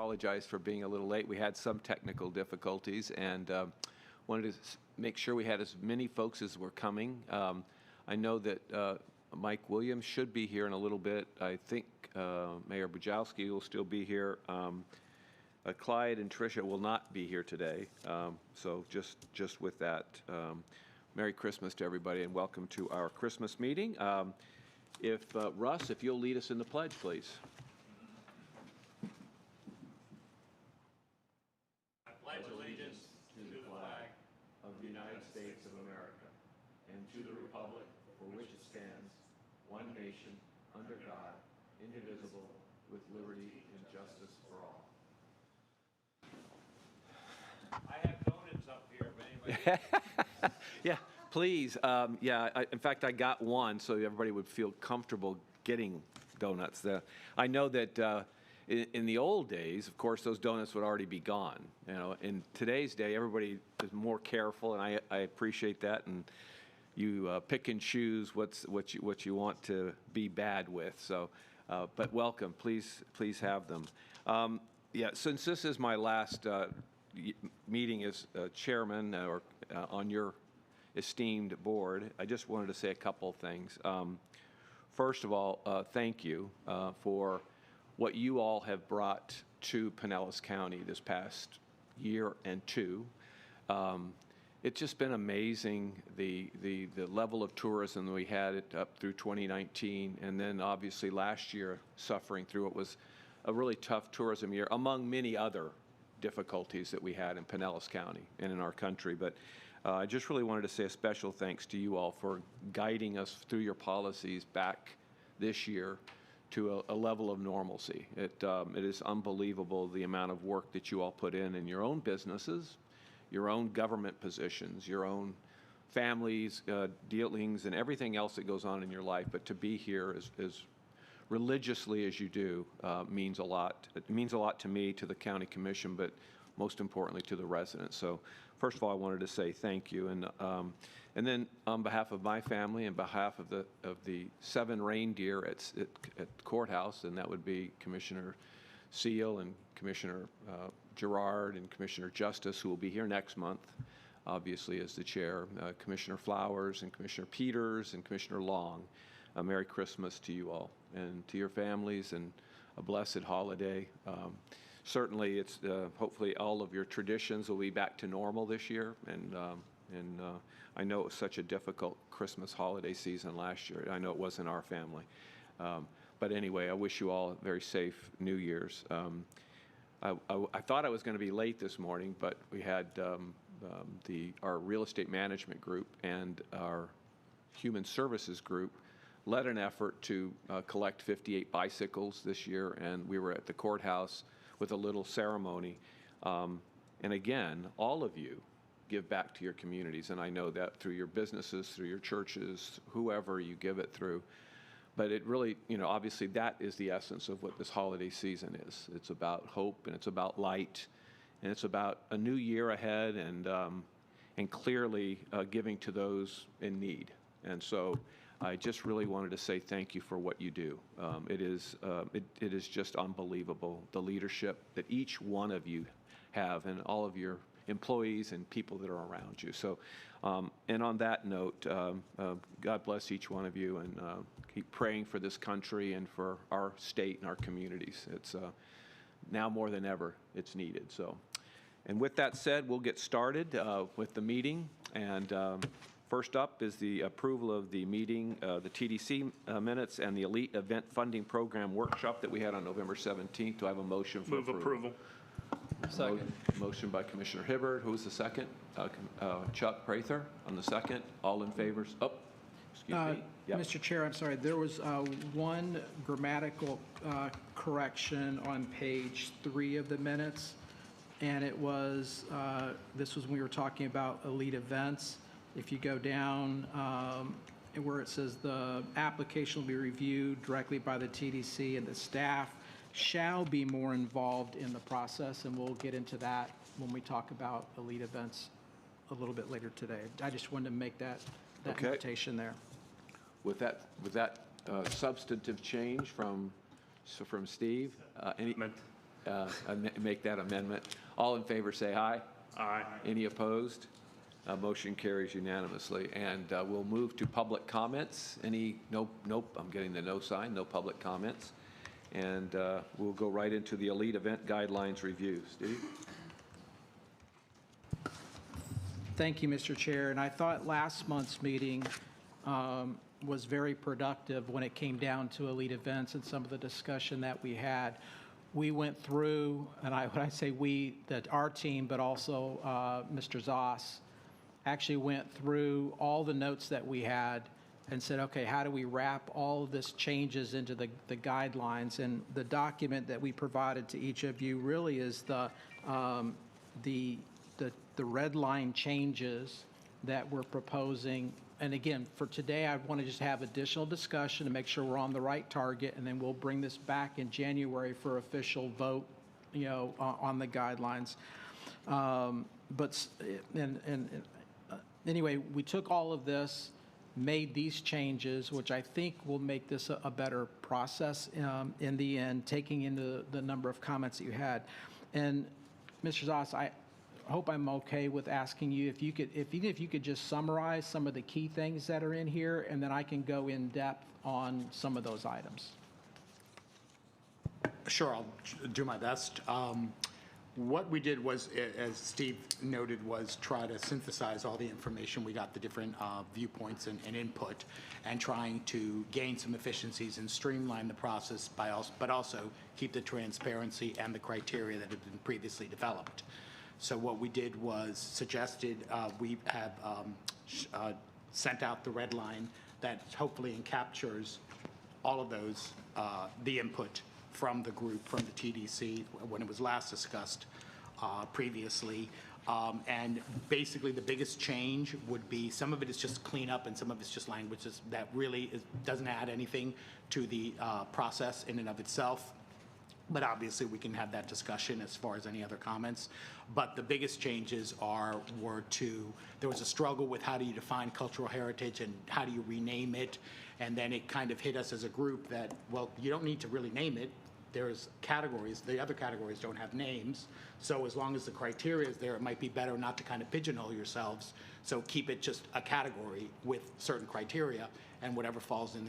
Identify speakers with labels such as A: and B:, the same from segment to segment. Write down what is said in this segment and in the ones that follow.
A: apologize for being a little late. We had some technical difficulties and wanted to make sure we had as many folks as were coming. I know that Mike Williams should be here in a little bit. I think Mayor Bujalski will still be here. Clyde and Tricia will not be here today. So just with that, Merry Christmas to everybody and welcome to our Christmas meeting. Russ, if you'll lead us in the pledge, please.
B: I pledge allegiance to the flag
A: of the United States of America and to the republic for which it stands, one nation, under God, indivisible, with liberty and justice for all.
B: I have donuts up here if anybody.
A: Yeah, please. In fact, I got one so everybody would feel comfortable getting donuts. I know that in the old days, of course, those donuts would already be gone. You know, in today's day, everybody is more careful, and I appreciate that. And you pick and choose what you want to be bad with. So, but welcome. Please have them. Since this is my last meeting as chairman or on your esteemed board, I just wanted to say a couple things. First of all, thank you for what you all have brought to Pinellas County this past year and two. It's just been amazing, the level of tourism that we had up through 2019, and then obviously last year suffering through what was a really tough tourism year, among many other difficulties that we had in Pinellas County and in our country. But I just really wanted to say a special thanks to you all for guiding us through your policies back this year to a level of normalcy. It is unbelievable the amount of work that you all put in your own businesses, your own government positions, your own families, dealings, and everything else that goes on in your life. But to be here as religiously as you do means a lot. It means a lot to me, to the county commission, but most importantly to the residents. So first of all, I wanted to say thank you. And then on behalf of my family and behalf of the 7 reindeer at the courthouse, and that would be Commissioner Seal and Commissioner Gerard and Commissioner Justice, who will be here next month, obviously as the chair, Commissioner Flowers and Commissioner Peters and Commissioner Long. Merry Christmas to you all and to your families, and a blessed holiday. Certainly, it's hopefully all of your traditions will be back to normal this year, and I know it was such a difficult Christmas holiday season last year. I know it was in our family. But anyway, I wish you all a very safe New Year's. I thought I was going to be late this morning, but we had our real estate management group and our human services group led an effort to collect 58 bicycles this year, and we were at the courthouse with a little ceremony. And again, all of you give back to your communities, and I know that through your businesses, through your churches, whoever you give it through. But it really, obviously that is the essence of what this holiday season is. It's about hope, and it's about light, and it's about a new year ahead, and clearly giving to those in need. And so I just really wanted to say thank you for what you do. It is just unbelievable, the leadership that each one of you have, and all of your employees and people that are around you. So, and on that note, God bless each one of you, and keep praying for this country and for our state and our communities. It's now more than ever, it's needed. So, and with that said, we'll get started with the meeting. And first up is the approval of the meeting, the TDC minutes, and the Elite Event Funding Program workshop that we had on November 17th. Do I have a motion for approval? Second. Motion by Commissioner Hibbard. Who was the second? Chuck Prather on the second. All in favor? Oh, excuse me. Yep.
C: Mr. Chair, I'm sorry. There was one grammatical correction on page 3 of the minutes, and it was, this was when we were talking about elite events. If you go down where it says the application will be reviewed directly by the TDC, and the staff shall be more involved in the process, and we'll get into that when we talk about elite events a little bit later today. I just wanted to make that notation there.
A: With that substantive change from Steve, make that amendment. All in favor, say aye.
B: Aye.
A: Any opposed? Motion carries unanimously. And we'll move to public comments. Nope, I'm getting the no sign, no public comments. And we'll go right into the elite event guidelines review. Steve?
C: Thank you, Mr. Chair. And I thought last month's meeting was very productive when it came down to elite events and some of the discussion that we had. We went through, and when I say we, that our team, but also Mr. Zoss, actually went through all the notes that we had and said, okay, how do we wrap all of this changes into the guidelines? And the document that we provided to each of you really is the red line changes that we're proposing. And again, for today, I want to just have additional discussion to make sure we're on the right target, and then we'll bring this back in January for official vote, on the guidelines. Anyway, we took all of this, made these changes, which I think will make this a better process in the end, taking into the number of comments that you had. And Mr. Zoss, I hope I'm okay with asking you if you could just summarize some of the key things that are in here, and then I can go in depth on some of those items.
D: Sure, I'll do my best. What we did was, as Steve noted, was try to synthesize all the information. We got the different viewpoints and input, and trying to gain some efficiencies and streamline the process but also keep the transparency and the criteria that had been previously developed. So what we did was suggested we have sent out the red line that hopefully captures all of those, the input from the group, from the TDC, when it was last discussed previously. And basically the biggest change would be, some of it is just cleanup and some of it's just language that really doesn't add anything to the process in and of itself. But obviously we can have that discussion as far as any other comments. But the biggest changes there was a struggle with how do you define cultural heritage and how do you rename it. And then it kind of hit us as a group that, well, you don't need to really name it. There's categories, the other categories don't have names. So as long as the criteria is there, it might be better not to kind of pigeonhole yourselves. So keep it just a category with certain criteria, and whatever falls in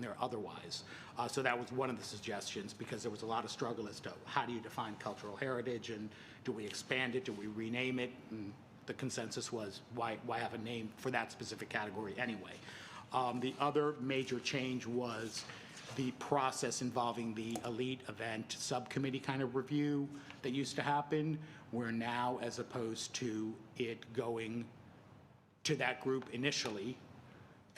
D: there otherwise. So that was one of the suggestions, because there was a lot of struggle as to how do you define cultural heritage, and do we expand it, do we rename it? And the consensus was, why have a name for that specific category anyway? The other major change was the process involving the elite event subcommittee kind of review that used to happen, where now, as opposed to it going to that group initially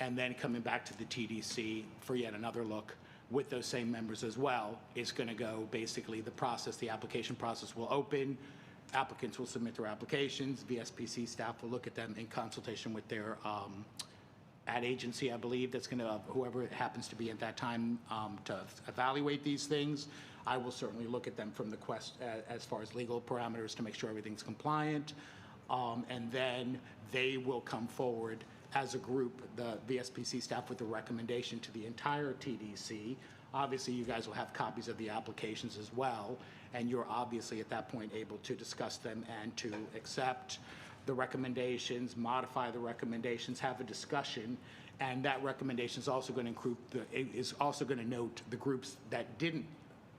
D: and then coming back to the TDC for yet another look with those same members as well, is going to go basically the application process will open, applicants will submit their applications, VSPC staff will look at them in consultation with their ad agency, I believe, that's going to, whoever it happens to be at that time, to evaluate these things. I will certainly look at them from the as far as legal parameters to make sure everything's compliant. And then they will come forward as a group, the VSPC staff, with a recommendation to the entire TDC. Obviously, you guys will have copies of the applications as well, and you're obviously at that point able to discuss them and to accept the recommendations, modify the recommendations, have a discussion, and that recommendation is also going to note the groups that didn't,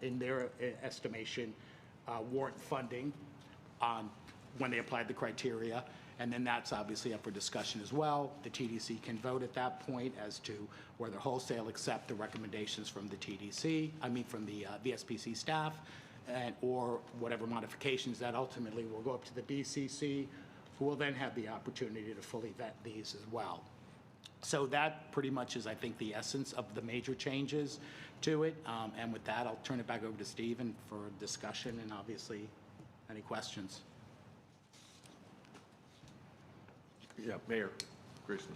D: in their estimation, warrant funding when they applied the criteria, and then that's obviously up for discussion as well. The TDC can vote at that point as to whether wholesale accept the recommendations from the from the VSPC staff, or whatever modifications that ultimately will go up to the BCC, who will then have the opportunity to fully vet these as well. So that pretty much is, I think, the essence of the major changes to it. And with that, I'll turn it back over to Stephen for discussion and obviously any questions.
A: Yeah, Mayor Grayson.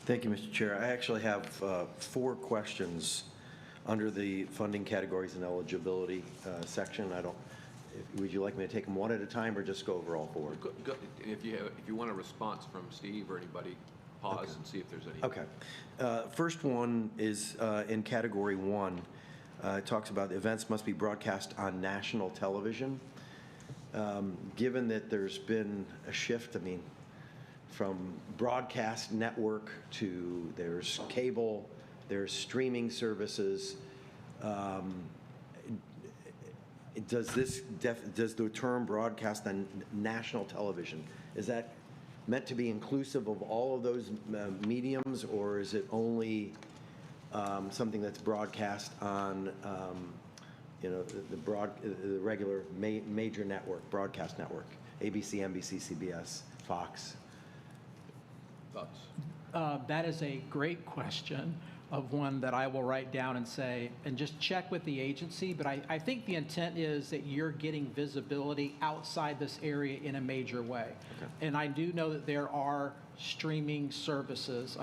E: Thank you, Mr. Chair. I actually have 4 questions under the funding categories and eligibility section. Would you like me to take them one at a time or just go over all 4?
A: If you want a response from Steve or anybody, pause and see if there's any.
E: Okay. First one is in category 1. It talks about the events must be broadcast on national television. Given that there's been a shift, I mean, from broadcast network to there's cable, there's streaming services, does the term broadcast on national television, is that meant to be inclusive of all of those mediums, or is it only something that's broadcast on, the regular major network, broadcast network, ABC, NBC, CBS, Fox?
A: Thoughts?
C: That is a great question, of one that I will write down and say, and just check with the agency, but I think the intent is that you're getting visibility outside this area in a major way. Okay. And I do know that there are streaming services.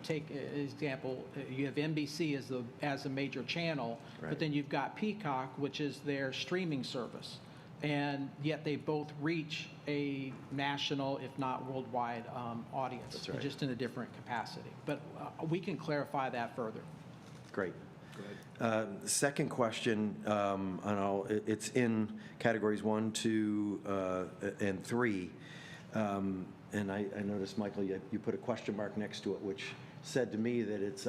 C: Take an example, you have NBC as a major channel, right, but then you've got Peacock, which is their streaming service. And yet they both reach a national, if not worldwide, audience. That's right. Just in a different capacity. But we can clarify that further. Great.
E: Second question, it's in categories 1, 2, and 3. And I noticed, Michael, you put a question mark next to it, which said to me that it's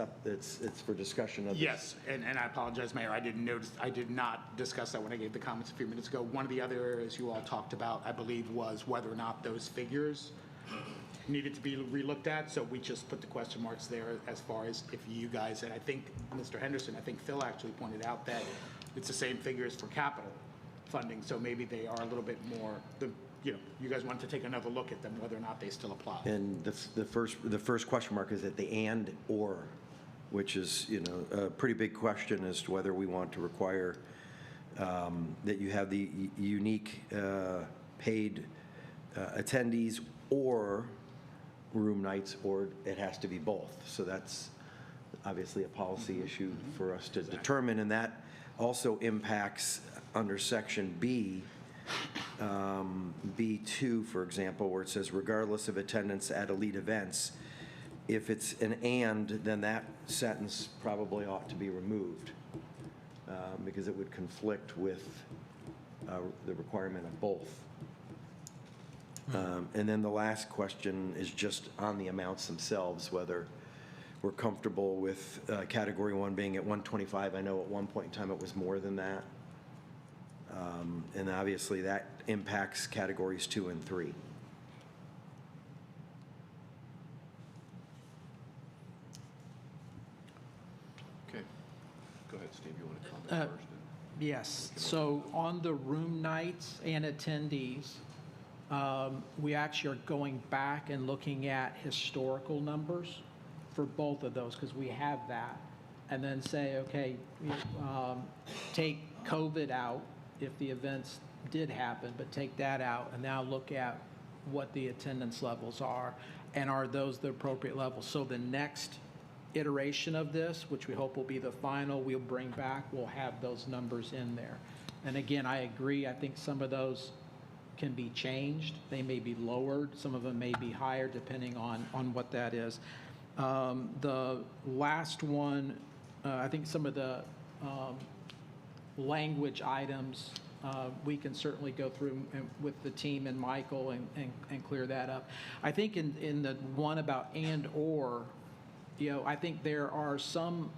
E: for discussion of
D: Yes, and I apologize, Mayor, I did not discuss that when I gave the comments a few minutes ago. One of the other areas you all talked about, I believe, was whether or not those figures needed to be relooked at, so we just put the question marks there as far as if you guys, and I think Mr. Henderson, I think Phil actually pointed out that it's the same figures for capital funding, so maybe they are a little bit more, you guys want to take another look at them, whether or not they still apply.
E: And the first question mark is at the and or, which is a pretty big question as to whether we want to require that you have the unique paid attendees or room nights, or it has to be both. So that's obviously a policy issue for us to determine, and that also impacts under section B. B2, for example, where it says regardless of attendance at elite events, if it's an and, then that sentence probably ought to be removed because it would conflict with the requirement of both. And then the last question is just on the amounts themselves, whether we're comfortable with category 1 being at 125. I know at one point in time it was more than that. And obviously that impacts categories 2 and 3.
A: Okay. Go ahead, Steve. You want to comment first?
C: Yes. So on the room nights and attendees, we actually are going back and looking at historical numbers for both of those because we have that. And then say, okay, take COVID out if the events did happen, but take that out and now look at what the attendance levels are and are those the appropriate levels. So the next iteration of this, which we hope will be the final, we'll bring back, we'll have those numbers in there. And again, I agree, I think some of those can be changed. They may be lowered, some of them may be higher depending on what that is. The last one, I think some of the language items, we can certainly go through with the team and Michael and clear that up. I think in the one about and or, I think there are some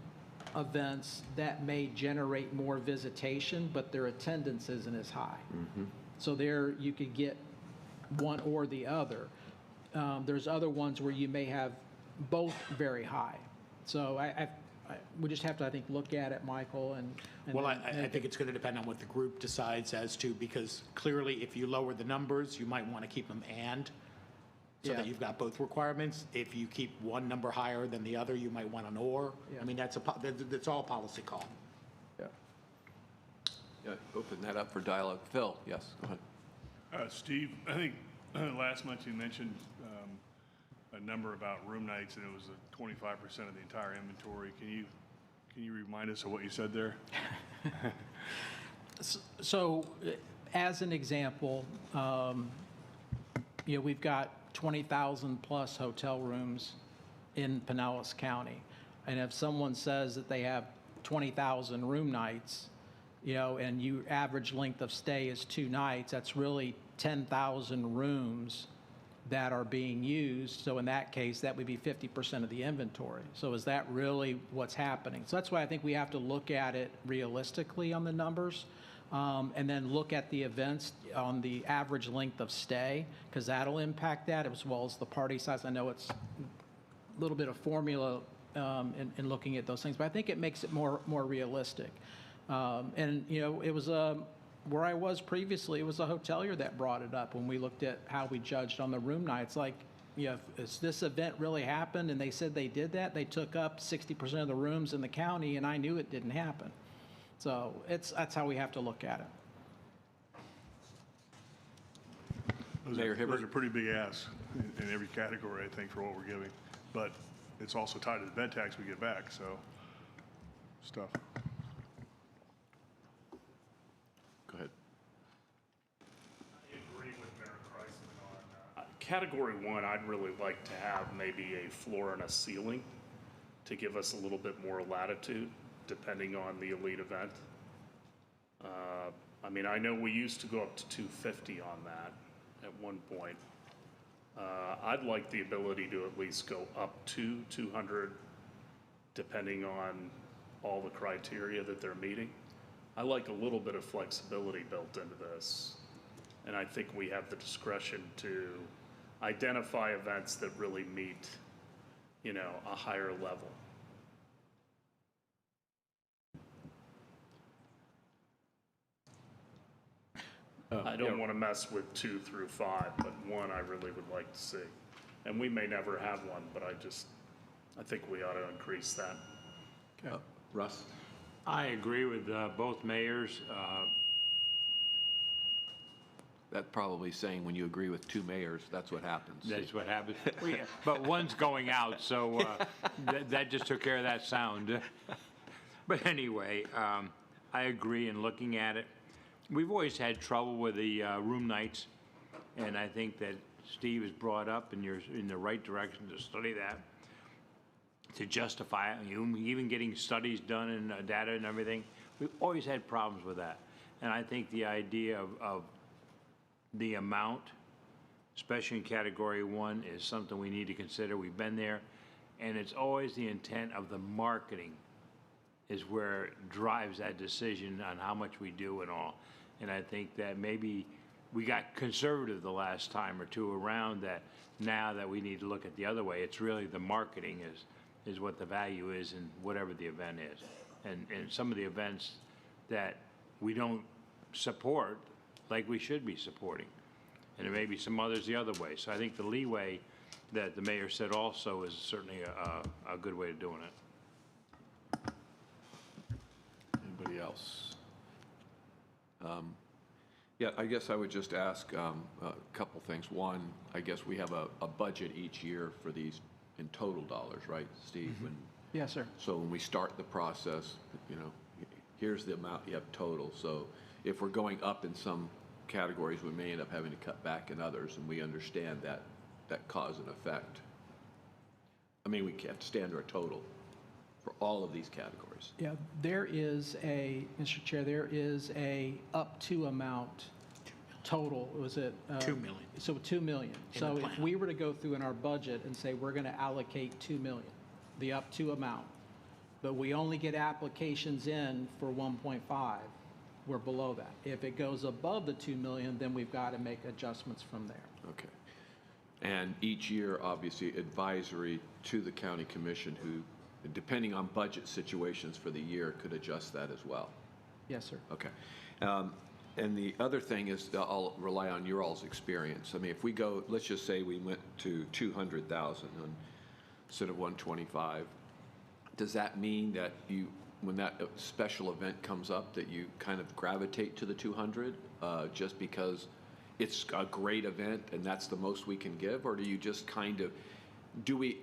C: events that may generate more visitation, but their attendance isn't as high. Mm-hmm. So there you could get one or the other. There's other ones where you may have both very high. So we just have to, I think, look at it, Michael.
D: I think it's going to depend on what the group decides as to, because clearly if you lower the numbers, you might want to keep them so that you've got both requirements. If you keep one number higher than the other, you might want an or. Yeah. I mean, that's all a policy call.
A: Yeah. Yeah, open that up for dialogue. Phil, yes, go ahead.
F: Steve, I think last month you mentioned a number about room nights, and it was 25% of the entire inventory. Can you remind us of what you said there?
C: So, as an example, we've got 20,000 plus hotel rooms in Pinellas County, and if someone says that they have 20,000 room nights, and your average length of stay is 2 nights, that's really 10,000 rooms that are being used. So in that case, that would be 50% of the inventory. So is that really what's happening? So that's why I think we have to look at it realistically on the numbers, and then look at the events on the average length of stay, because that'll impact that, as well as the party size. I know it's a little bit of formula in looking at those things, but I think it makes it more realistic. And it was where I was previously, it was a hotelier that brought it up when we looked at how we judged on the room nights. Like, is this event really happened? And they said they did that. They took up 60% of the rooms in the county, and I knew it didn't happen. So that's how we have to look at it.
A: Mayor Hibbert?
F: Those are pretty big asks in every category, I think, for what we're giving. But it's also tied to the bed tax we get back, so stuff.
A: Go ahead.
G: I agree with Mayor Kreisman on Category 1, I'd really like to have maybe a floor and a ceiling to give us a little bit more latitude, depending on the elite event. I mean, I know we used to go up to 250 on that at one point. I'd like the ability to at least go up to 200, depending on all the criteria that they're meeting. I like a little bit of flexibility built into this, and I think we have the discretion to identify events that really meet, a higher level. I don't want to mess with 2 through 5, but 1 I really would like to see. And we may never have one, but I think we ought to increase that.
A: Russ?
B: I agree with both mayors.
A: That's probably saying when you agree with 2 mayors, that's what happens.
B: That's what happens. Well, yeah, but one's going out, so that just took care of that sound. But anyway, I agree in looking at it. We've always had trouble with the room nights, and I think that Steve has brought up, and you're in the right direction to study that, to justify it. Even getting studies done and data and everything, we've always had problems with that. And I think the idea of the amount, especially in Category 1, is something we need to consider. We've been there, and it's always the intent of the marketing is where it drives that decision on how much we do and all. And I think that maybe we got conservative the last time or two around that. Now that we need to look at the other way, it's really the marketing is what the value is in whatever the event is. And some of the events that we don't support like we should be supporting. And there may be some others the other way. So I think the leeway that the mayor said also is certainly a good way of doing it.
A: Anybody else? Yeah, I guess I would just ask a couple things. One, I guess we have a budget each year for these in total dollars, right, Steve?
C: Mm-hmm. Yes, sir.
A: So when we start the process, here's the amount you have total. So if we're going up in some categories, we may end up having to cut back in others, and we understand that cause and effect. I mean, we have to stand under a total for all of these categories.
C: Yeah, there is Mr. Chair, there is a up to amount total. Was it?
D: 2 million.
C: So 2 million.
D: In
C: So
D: the
C: if
D: plan.
C: we were to go through in our budget and say we're going to allocate 2 million, the up to amount, but we only get applications in for 1.5, we're below that. If it goes above the 2 million, then we've got to make adjustments from there.
A: Okay. And each year, obviously, advisory to the county commission who, depending on budget situations for the year, could adjust that as well.
C: Yes, sir.
A: Okay. And the other thing is I'll rely on your all's experience. I mean, if we go, let's just say we went to 200,000 instead of 125, does that mean that you, when that special event comes up, that you kind of gravitate to the 200 just because it's a great event and that's the most we can give? Or do you just kind of, do we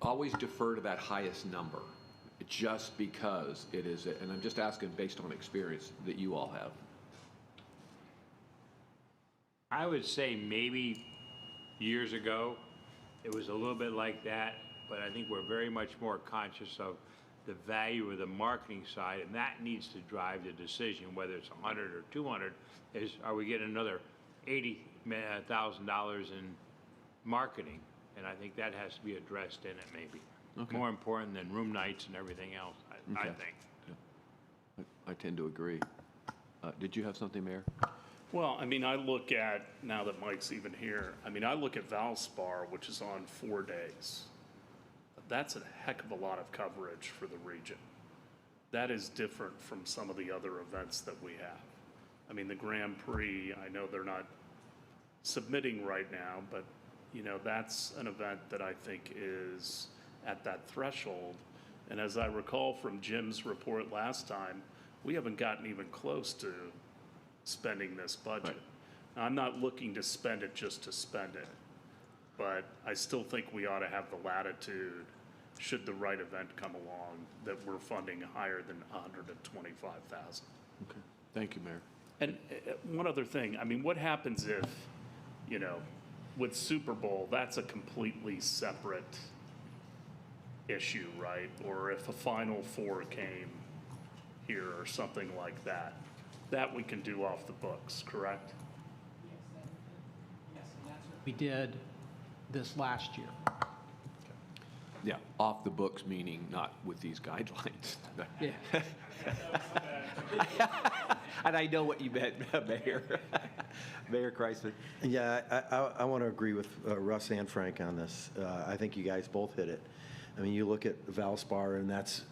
A: always defer to that highest number just because it is, and I'm just asking based on experience that you all have?
B: I would say maybe years ago, it was a little bit like that, but I think we're very much more conscious of the value of the marketing side, and that needs to drive the decision, whether it's 100 or 200, is are we getting another $80,000 in marketing? And I think that has to be addressed in it, maybe. More important than room nights and everything else, I
A: Okay.
B: think.
A: I tend to agree. Did you have something, Mayor?
G: Well, I mean, I look at, now that Mike's even here, I mean, I look at Valspar, which is on 4 days. That's a heck of a lot of coverage for the region. That is different from some of the other events that we have. I mean, the Grand Prix, I know they're not submitting right now, but, you know, that's an event that I think is at that threshold. And as I recall from Jim's report last time, we haven't gotten even close to spending this budget.
A: Right.
G: Now, I'm not looking to spend it just to spend it, but I still think we ought to have the latitude, should the right event come along, that we're funding higher than $125,000.
A: Okay. Thank you, Mayor.
G: And one other thing, I mean, what happens if, you know, with Super Bowl, that's a completely separate issue, right? Or if a Final Four came here or something like that, that we can do off the books, correct?
C: We did this last year.
A: Yeah, off the books, meaning not with these guidelines.
C: Yeah.
A: And I know what you meant, Mayor. Mayor Kreisman.
E: Yeah, I want to agree with Russ and Frank on this. I think you guys both hit it. I mean, you look at Valspar, and that's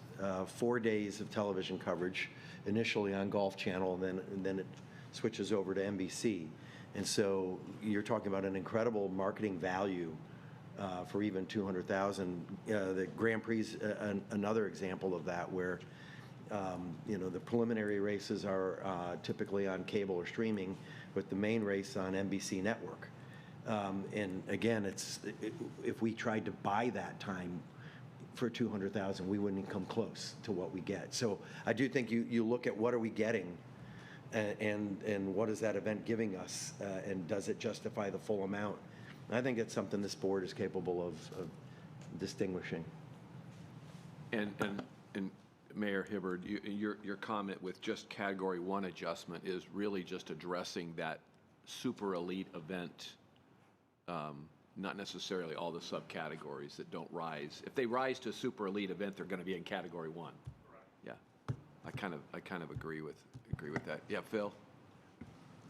E: 4 days of television coverage, initially on Golf Channel, and then it switches over to NBC. And so you're talking about an incredible marketing value for even $200,000. The Grand Prix is another example of that, where you know, the preliminary races are typically on cable or streaming, with the main race on NBC Network. And again, if we tried to buy that time for $200,000, we wouldn't even come close to what we get. So I do think you look at what are we getting, and what is that event giving us, and does it justify the full amount? I think it's something this board is capable of distinguishing.
A: And Mayor Hibbard, your comment with just Category 1 adjustment is really just addressing that super elite event, not necessarily all the subcategories that don't rise. If they rise to a super elite event, they're going to be in Category 1. Yeah, I kind of agree with that. Yeah, Phil.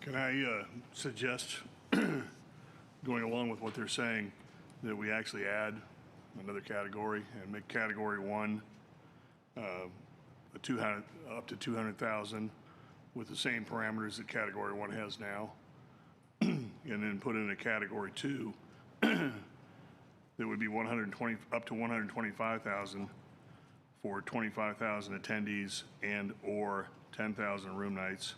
F: Can I suggest, going along with what they're saying, that we actually add another category and make Category 1 up to 200,000 with the same parameters that Category 1 has now, and then put in a Category 2 that would be up to 125,000 for 25,000 attendees and or 10,000 room nights.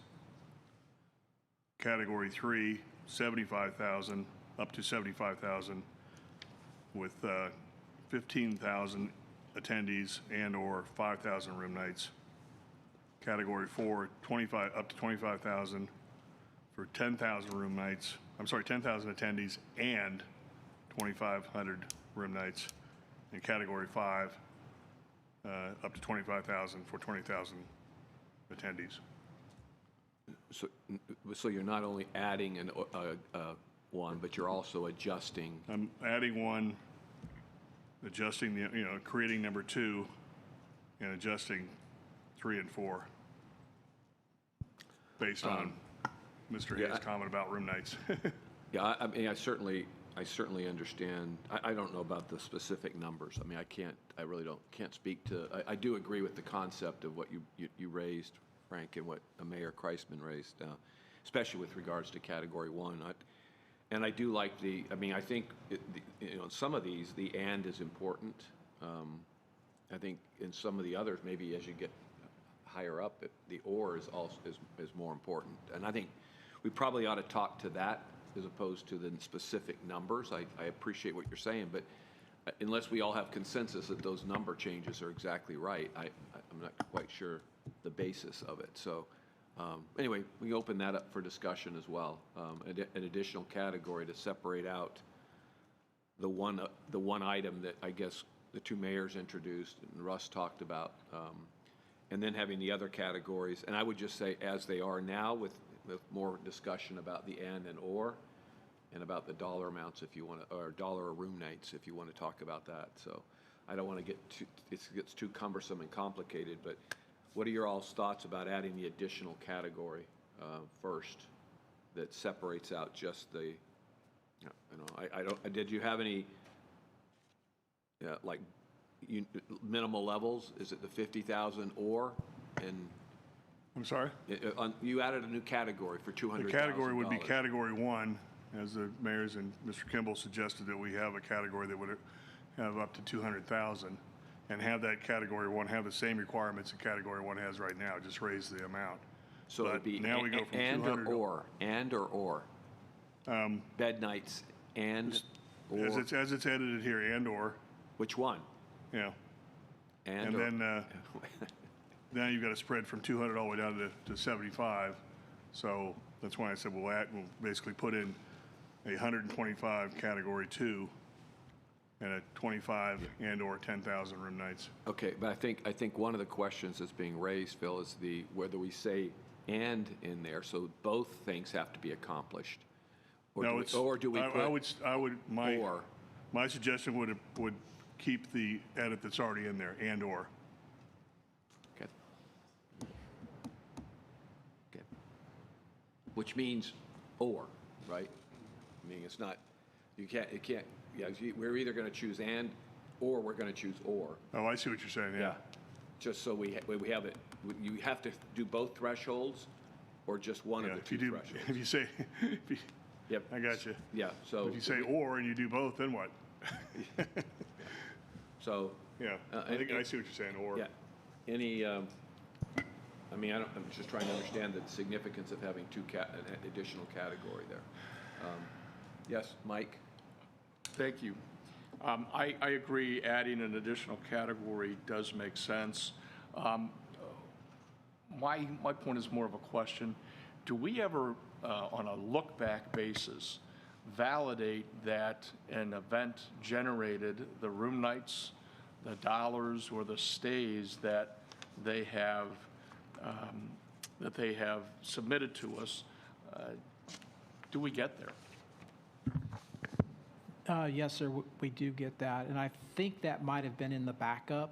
F: Category 3, 75,000 up to 75,000 with 15,000 attendees and or 5,000 room nights. Category 4, up to 25,000 for 10,000 room nights. I'm sorry, 10,000 attendees and 2,500 room nights. And Category 5, up to 25,000 for 20,000 attendees.
A: So you're not only adding one, but you're also adjusting.
F: I'm adding one, adjusting creating number 2, and adjusting 3 and 4 based on Mr. Hayes' comment about room nights.
A: Yeah, I mean, I certainly understand. I don't know about the specific numbers. I mean, I really can't speak to. I do agree with the concept of what you raised, Frank, and what Mayor Kreisman raised, especially with regards to Category 1. And I do like I mean, I think, some of these, the and is important. I think in some of the others, maybe as you get higher up, the or is also is more important. And I think we probably ought to talk to that as opposed to the specific numbers. I appreciate what you're saying, but unless we all have consensus that those number changes are exactly right, I'm not quite sure the basis of it. So anyway, we open that up for discussion as well. An additional category to separate out the one item that I guess the two mayors introduced and Russ talked about, and then having the other categories. And I would just say as they are now with more discussion about the and or, and about the dollar amounts if you want to, or dollar or room nights if you want to talk about that. So I don't want to get too, it gets too cumbersome and complicated, but what are your all's thoughts about adding the additional category first that separates out just the, I don't, did you have any, like, minimal levels? Is it the 50,000 or, and
F: I'm sorry?
A: you added a new category for $200,000.
F: The category would be Category 1, as the mayors and Mr. Kimball suggested that we have a category that would have up to 200,000, and have that Category 1 have the same requirements that Category 1 has right now, just raise the amount.
A: So it'd
F: But
A: be
F: now we go from
A: and
F: 200
A: or, and or. Bed nights and or.
F: As it's edited here, and or,
A: Which one?
F: yeah.
A: And
F: And
A: or.
F: then, now you've got to spread from 200 all the way down to 75. So that's why I said we'll basically put in a 125 Category 2 and a 25 and or 10,000 room nights.
A: Okay, but I think one of the questions that's being raised, Phil, is whether we say and in there, so both things have to be accomplished. Or
F: No,
A: do we,
F: it's,
A: or do we put
F: I would,
A: or?
F: my suggestion would keep the edit that's already in there, and or.
A: Okay. Okay. Which means or, right? I mean, it's not, it can't, yeah, we're either going to choose and, or we're going to choose or.
F: Oh, I see what you're saying, yeah.
A: Just so we have it, you have to do both thresholds or just one
F: Yeah,
A: of the
F: if you
A: two
F: do,
A: thresholds?
F: if you say,
A: Yep.
F: I got you.
A: Yeah, so.
F: If you say or and you do both, then what?
A: So.
F: Yeah, I think I see what you're saying, or.
A: Yeah. Any, I mean, I'm just trying to understand the significance of having an additional category there. Yes, Mike?
H: Thank you. I agree adding an additional category does make sense. My point is more of a question. Do we ever, on a look-back basis, validate that an event generated the room nights, the dollars, or the stays that they have submitted to us? Do we get there?
C: Yes, sir, we do get that, and I think that might have been in the backup.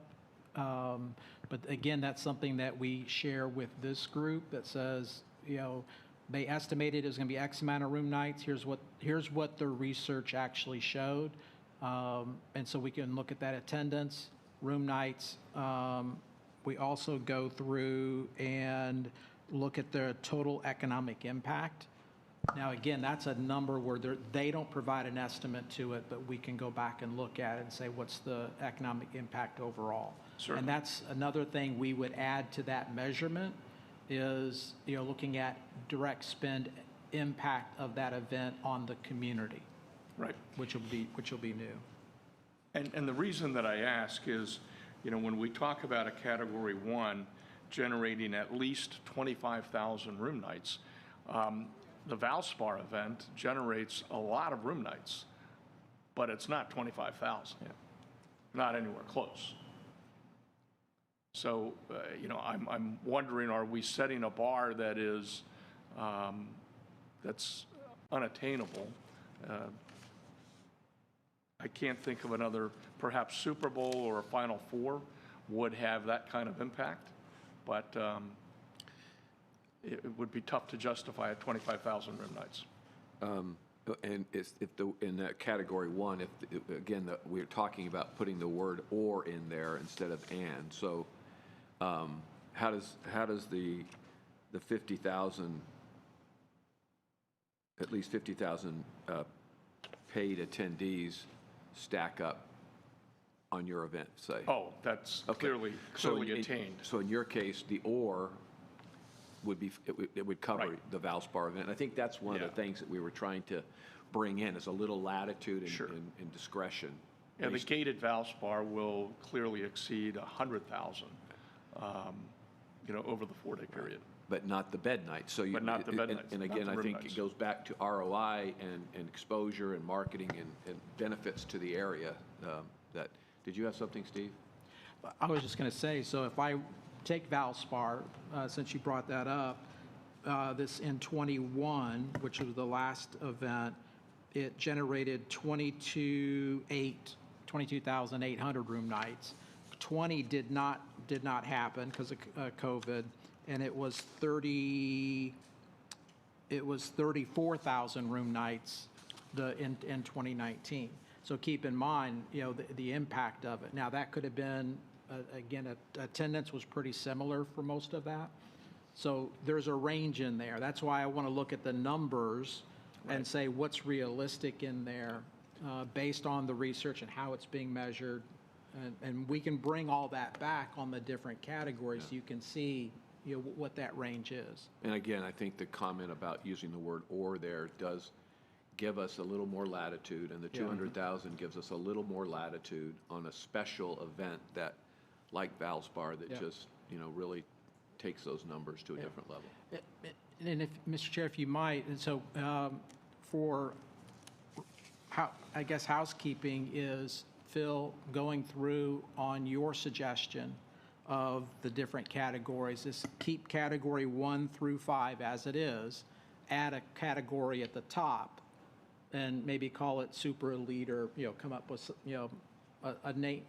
C: But again, that's something that we share with this group that says, they estimated it was going to be X amount of room nights. Here's what the research actually showed, and so we can look at that attendance, room nights. We also go through and look at the total economic impact. Now, again, that's a number where they don't provide an estimate to it, but we can go back and look at it and say, what's the economic impact overall?
H: Certainly.
C: And that's another thing we would add to that measurement is, looking at direct spend impact of that event on the community,
H: Right.
C: which will be new.
H: And the reason that I ask is, when we talk about a Category 1 generating at least 25,000 room nights, the Valspar event generates a lot of room nights, but it's not 25,000.
C: Yeah.
H: Not anywhere close. So, I'm wondering, are we setting a bar that is, that's unattainable? I can't think of another, perhaps Super Bowl or a Final Four would have that kind of impact, but it would be tough to justify at 25,000 room nights.
A: And in that Category 1, we're talking about putting the word or in there instead of and. So how does the 50,000, at least 50,000 paid attendees stack up on your event, say?
H: Oh, that's
A: Okay.
H: clearly attained.
A: So in your case, the or would be, it would cover
H: Right.
A: the Valspar event. I think that's one of
H: Yeah.
A: the things that we were trying to bring in, is a little latitude and,
H: Sure.
A: and discretion.
H: Yeah, the
A: based-
H: gated Valspar will clearly exceed 100,000, over the 4-day period.
A: But not the bed night. So
H: But not the bed nights,
A: And
H: not
A: again,
H: the
A: I
H: room
A: think
H: nights.
A: it goes back to ROI and exposure and marketing and benefits to the area, that Did you have something, Steve?
C: I was just going to say, so if I take Valspar, since you brought that up, this in '21, which was the last event, it generated 22,800 room nights. 20 did not happen because of COVID, and it was 34,000 room nights in 2019. So keep in mind, the impact of it. Now, that could have been, again, attendance was pretty similar for most of that. So there's a range in there. That's why I want to look at the numbers and say what's realistic in there based on the research and how it's being measured. And we can bring all that back on the different categories so you can see what that range is.
A: And again, I think the comment about using the word "or" there does give us a little more latitude, and the 200,000 gives us a little more latitude on a special event that, like Valspar, that just, really takes those numbers to a different level.
C: And if, Mr. Chair, if you might, and so for, I guess housekeeping is, Phil, going through on your suggestion of the different categories, is keep category 1 through 5 as it is, add a category at the top, and maybe call it super elite, or, come up with, a name.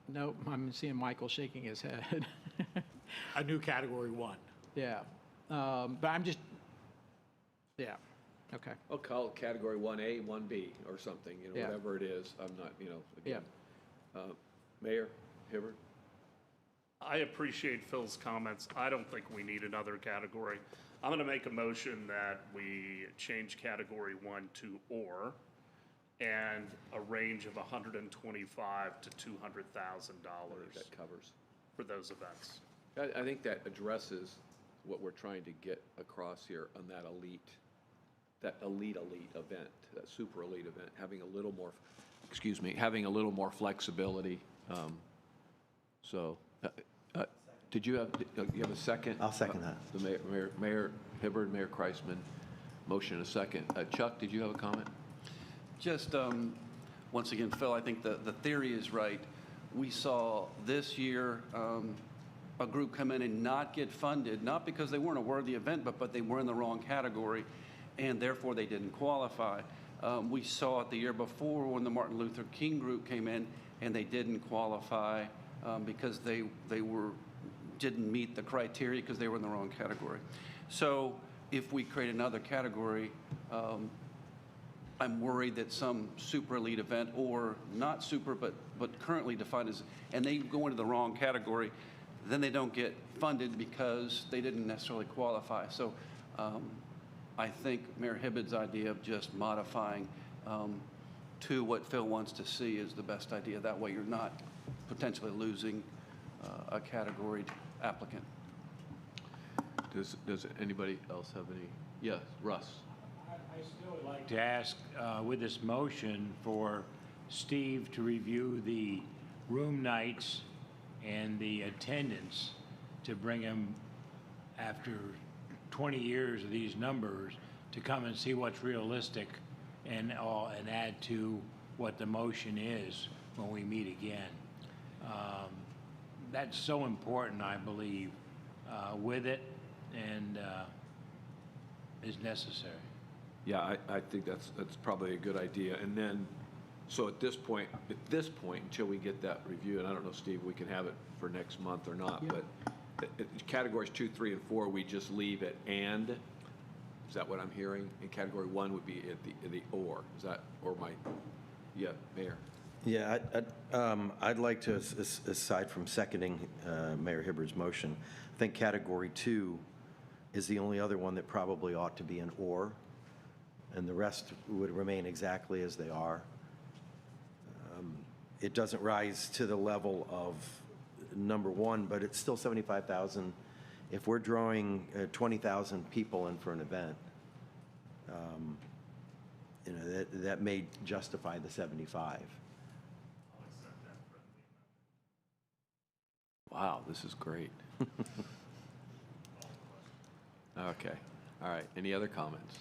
C: No, I'm seeing Michael shaking his head.
D: A new category 1.
C: Yeah. But I'm just, okay.
A: I'll call it category 1A, 1B, or something,
C: Yeah.
A: whatever it is. I'm not, again. Mayor Hibbert?
G: I appreciate Phil's comments. I don't think we need another category. I'm going to make a motion that we change category 1 to "or," and a range of $125,000 to $200,000
A: That covers.
G: for those events.
A: I think that addresses what we're trying to get across here on that elite event, that super elite event, having a little more, having a little more flexibility. Did you have a second?
E: I'll second that.
A: The Mayor Hibbert, Mayor Kreisman, motion and a second. Chuck, did you have a comment?
I: Just, once again, Phil, I think the theory is right. We saw this year a group come in and not get funded, not because they weren't a worthy event, but they were in the wrong category, and therefore they didn't qualify. We saw it the year before when the Martin Luther King group came in, and they didn't qualify because they didn't meet the criteria because they were in the wrong category. So if we create another category, I'm worried that some super elite event, or not super, but currently defined as, and they go into the wrong category, then they don't get funded because they didn't necessarily qualify. So I think Mayor Hibbett's idea of just modifying to what Phil wants to see is the best idea. That way you're not potentially losing a categoried applicant.
A: Does anybody else have any? Yes, Russ.
B: I still would like to ask with this motion for Steve to review the room nights and the attendance, to bring him, after 20 years of these numbers, to come and see what's realistic and add to what the motion is when we meet again. That's so important, I believe, with it, and is necessary.
A: Yeah, I think that's probably a good idea. And then, so at this point, until we get that review, and I don't know, Steve, we can have it for next month or not, but categories 2, 3, and 4, we just leave it "and." Is that what I'm hearing? And category 1 would be at the "or." Is that, or Mayor?
E: Yeah, I'd like to, aside from seconding Mayor Hibbert's motion, I think category 2 is the only other one that probably ought to be an "or," and the rest would remain exactly as they are. It doesn't rise to the level of number 1, but it's still 75,000. If we're drawing 20,000 people in for an event, that may justify the 75.
A: Wow, this is great. Okay, all right. Any other comments?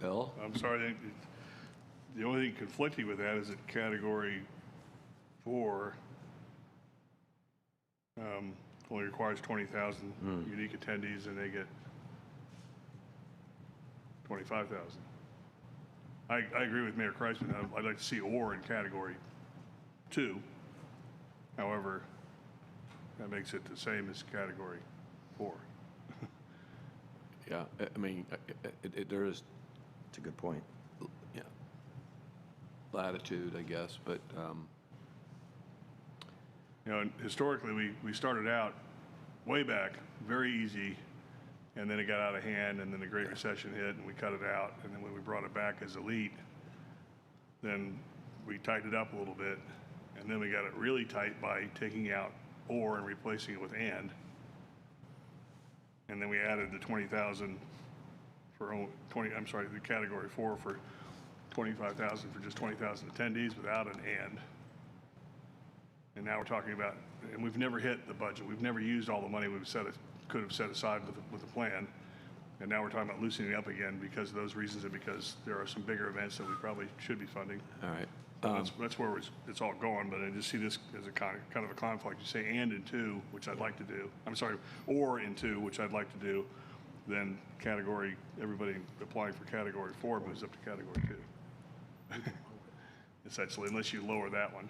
A: Phil?
F: I'm sorry, The only thing conflicting with that is that category 4 only requires 20,000 unique attendees, and they get 25,000. I agree with Mayor Kreisman. I'd like to see or in category 2. However, that makes it the same as category 4.
A: Yeah, I mean, there is,
E: It's a good point.
A: yeah, latitude, I guess, but,
F: And historically, we started out way back, very easy, and then it got out of hand, and then the Great Recession hit, and we cut it out. And then when we brought it back as elite, then we tightened it up a little bit, and then we got it really tight by taking out or and replacing it with and. And then we added the 20,000 for the category 4 for 25,000 for just 20,000 attendees without an and. And now we're talking about, and we've never hit the budget. We've never used all the money could have set aside with the plan. And now we're talking about loosening up again because of those reasons and because there are some bigger events that we probably should be funding.
A: all right.
F: That's where it's all going, but I just see this as a kind of a conflict. You say and in 2, which I'd like to do. I'm sorry, or in 2, which I'd like to do. Then everybody applying for category 4 moves up to category 2. Essentially, unless you lower that one.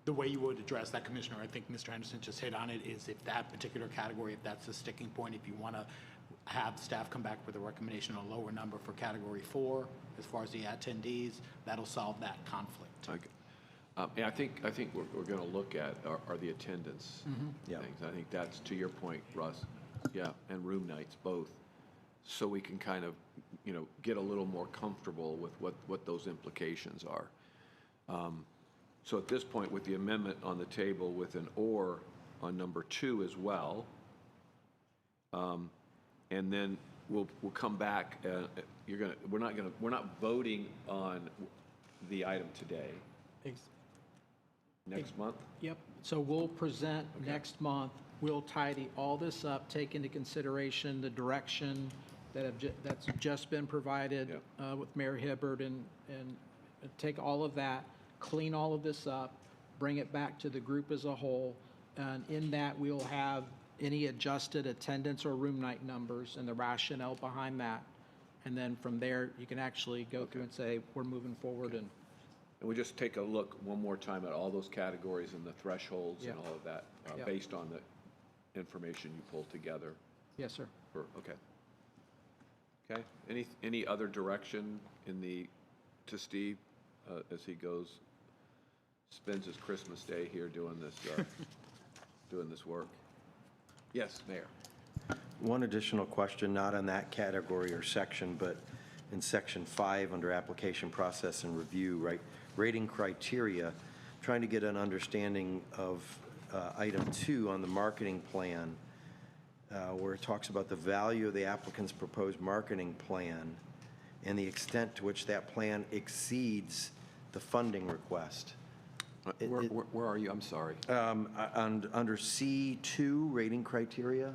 D: The way you would address that, Commissioner, I think Mr. Henderson just hit on it, is if that particular category, if that's the sticking point, if you want to have staff come back with a recommendation, a lower number for category 4, as far as the attendees, that'll solve that conflict.
A: Okay. And I think what we're going to look at are the attendance
E: Yeah.
A: things. I think that's, to your point, Russ, yeah, and room nights, both, so we can kind of, get a little more comfortable with what those implications are. So at this point, with the amendment on the table with an or on number 2 as well, and then we'll come back. We're not voting on the item today. Next month.
C: Yep, so we'll present next month. We'll tidy all this up, take into consideration the direction that's just been provided with Mayor Hibbert, and take all of that, clean all of this up, bring it back to the group as a whole, and in that, we'll have any adjusted attendance or room night numbers and the rationale behind that. And then from there, you can actually go through and say, we're moving forward. And
A: we just take a look one more time at all those categories and the thresholds and all of that, based on the information you pulled together.
C: Yes, sir.
A: Okay. Any other direction to Steve as he spends his Christmas day here doing this work? Yes, Mayor.
E: One additional question, not on that category or section, but in section 5 under application process and review, right? Rating criteria, trying to get an understanding of item 2 on the marketing plan, where it talks about the value of the applicant's proposed marketing plan and the extent to which that plan exceeds the funding request.
A: Where are you? I'm sorry.
E: Under C2, rating criteria,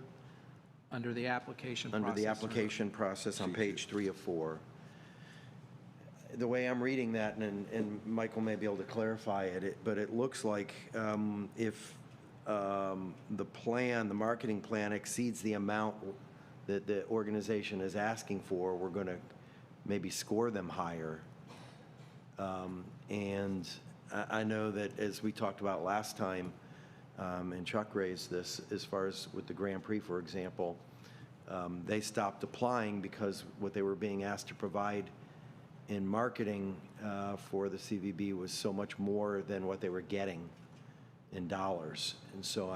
C: Under the application process.
E: under the application process on page 3 of 4. The way I'm reading that, and Michael may be able to clarify it, but it looks like if the marketing plan exceeds the amount that the organization is asking for, we're going to maybe score them higher. And I know that as we talked about last time, and Chuck raised this, as far as with the Grand Prix, for example, they stopped applying because what they were being asked to provide in marketing for the CVB was so much more than what they were getting in dollars. And so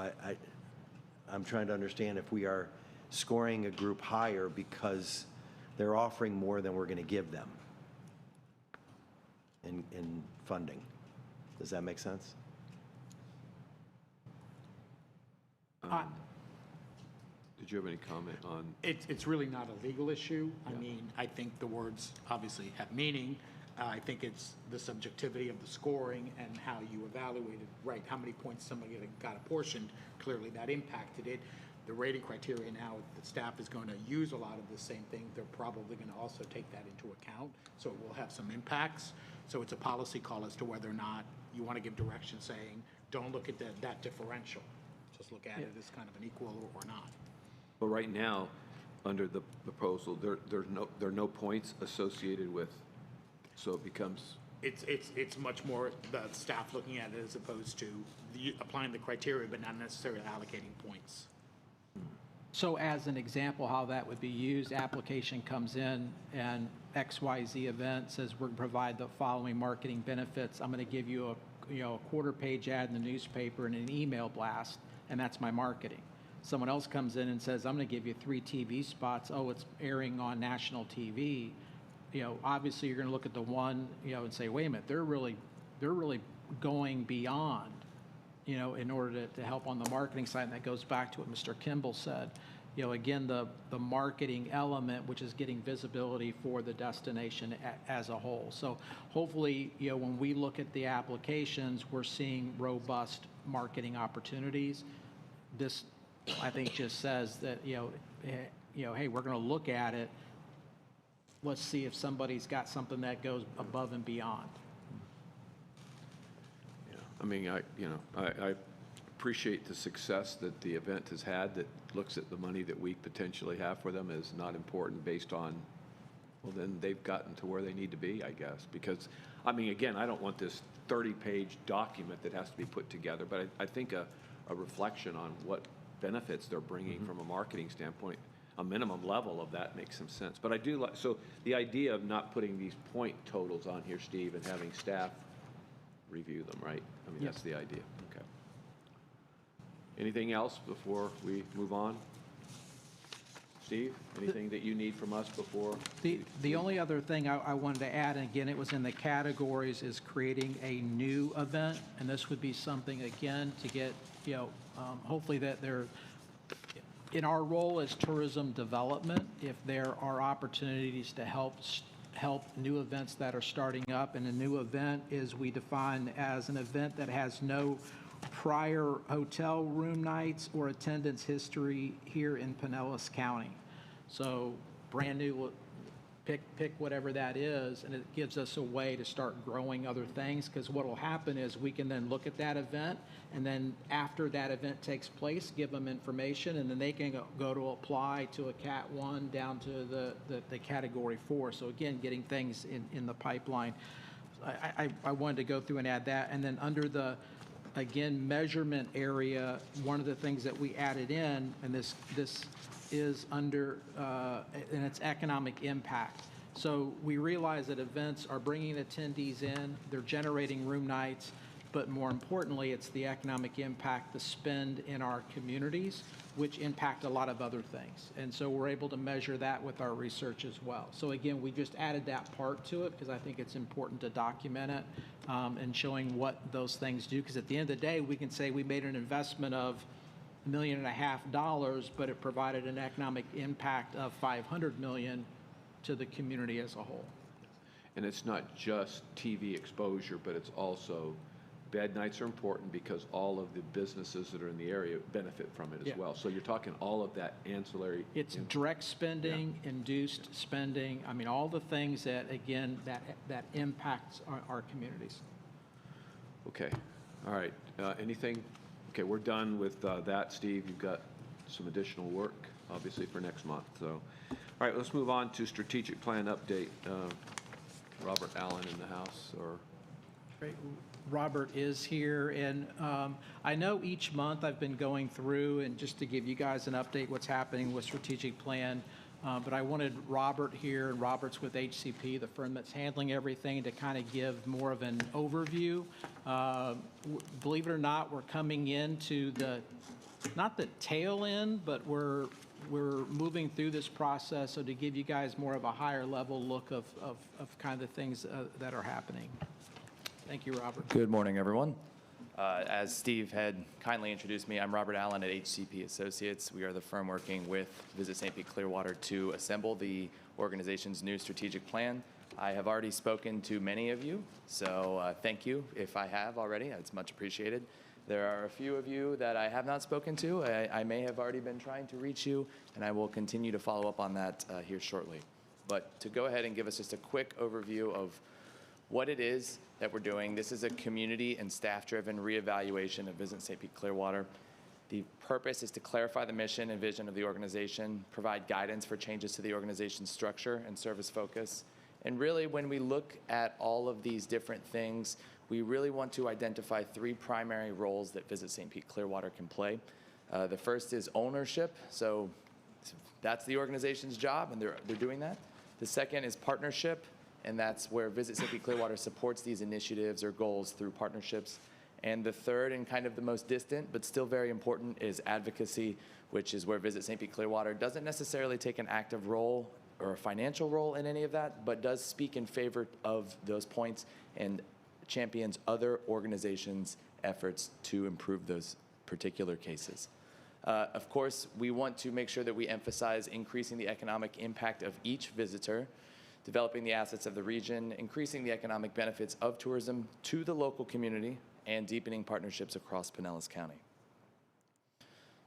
E: I'm trying to understand if we are scoring a group higher because they're offering more than we're going to give them in funding. Does that make sense?
A: Did you have any comment on?
D: It's really not a legal issue. I mean, I think the words obviously have meaning. I think it's the subjectivity of the scoring and how you evaluated, right, how many points somebody got apportioned. Clearly, that impacted it. the rating criteria now, the staff is going to use a lot of the same thing. They're probably going to also take that into account, so it will have some impacts. So it's a policy call as to whether or not you want to give direction saying, don't look at that differential. Just look at it as kind of an equal or not.
A: But right now, under the proposal, there are no points associated with, so it becomes,
D: It's much more the staff looking at it as opposed to applying the criteria, but not necessarily allocating points.
C: So as an example, how that would be used, application comes in and XYZ event says we're going to provide the following marketing benefits. I'm going to give you a quarter-page ad in the newspaper and an email blast, and that's my marketing. Someone else comes in and says, I'm going to give you 3 TV spots. Oh, it's airing on national TV. Obviously you're going to look at the one, and say, wait a minute, they're really going beyond, in order to help on the marketing side. And that goes back to what Mr. Kimball said. Again, the marketing element, which is getting visibility for the destination as a whole. So hopefully, when we look at the applications, we're seeing robust marketing opportunities. This, I think, just says that, hey, we're going to look at it. Let's see if somebody's got something that goes above and beyond.
A: yeah. I mean, I appreciate the success that the event has had, that looks at the money that we potentially have for them as not important based on, well, then they've gotten to where they need to be, I guess. Because, I mean, again, I don't want this 30-page document that has to be put together, but I think a reflection on what benefits they're bringing from a marketing standpoint, a minimum level of that makes some sense. But I do like, so the idea of not putting these point totals on here, Steve, and having staff review them, right? I mean, that's the idea. Okay. Anything else before we move on? Steve, anything that you need from us before?
C: The only other thing I wanted to add, and again, it was in the categories, is creating a new event. And this would be something, again, to get, hopefully that they're, in our role as tourism development, if there are opportunities to help new events that are starting up, and a new event is we define as an event that has no prior hotel room nights or attendance history here in Pinellas County. So brand new, pick whatever that is, and it gives us a way to start growing other things, because what will happen is we can then look at that event, and then after that event takes place, give them information, and then they can go to apply to a Cat 1 down to the Category 4. So again, getting things in the pipeline. I wanted to go through and add that. And then under the, again, measurement area, one of the things that we added in, and this is under, and it's economic impact. So we realize that events are bringing attendees in, they're generating room nights, but more importantly, it's the economic impact, the spend in our communities, which impact a lot of other things. And so we're able to measure that with our research as well. So again, we just added that part to it because I think it's important to document it and showing what those things do. Because at the end of the day, we can say we made an investment of $1.5 million, but it provided an economic impact of $500 million to the community as a whole.
A: And it's not just TV exposure, but it's also, bed nights are important because all of the businesses that are in the area benefit from it as well. So you're talking all of that ancillary.
C: It's direct spending, induced spending, I mean, all the things that, again, that impacts our communities.
A: Okay, all right. Anything? Okay, we're done with that. Steve, you've got some additional work, obviously, for next month. So, all right, let's move on to strategic plan update. Robert Allen in the house, or?
C: Great. Robert is here, and I know each month I've been going through, and just to give you guys an update what's happening with strategic plan, but I wanted Robert here, and Robert's with HCP, the firm that's handling everything, to kind of give more of an overview. Believe it or not, we're coming into the, not the tail end, but we're moving through this process, so to give you guys more of a higher level look of kind of the things that are happening. Thank you, Robert.
J: Good morning, everyone. As Steve had kindly introduced me, I'm Robert Allen at HCP Associates. We are the firm working with Visit St. Pete Clearwater to assemble the organization's new strategic plan. I have already spoken to many of you, so thank you if I have already. It's much appreciated. There are a few of you that I have not spoken to. I may have already been trying to reach you, and I will continue to follow up on that here shortly. But to go ahead and give us just a quick overview of what it is that we're doing. This is a community and staff-driven reevaluation of Visit St. Pete Clearwater. The purpose is to clarify the mission and vision of the organization, provide guidance for changes to the organization's structure and service focus. And really, when we look at all of these different things, we really want to identify three primary roles that Visit St. Pete Clearwater can play. The first is ownership, so that's the organization's job, and they're doing that. The second is partnership, and that's where Visit St. Pete Clearwater supports these initiatives or goals through partnerships. And the third, and kind of the most distant, but still very important, is advocacy, which is where Visit St. Pete Clearwater doesn't necessarily take an active role or a financial role in any of that, but does speak in favor of those points and champions other organizations' efforts to improve those particular cases. Of course, we want to make sure that we emphasize increasing the economic impact of each visitor, developing the assets of the region, increasing the economic benefits of tourism to the local community, and deepening partnerships across Pinellas County.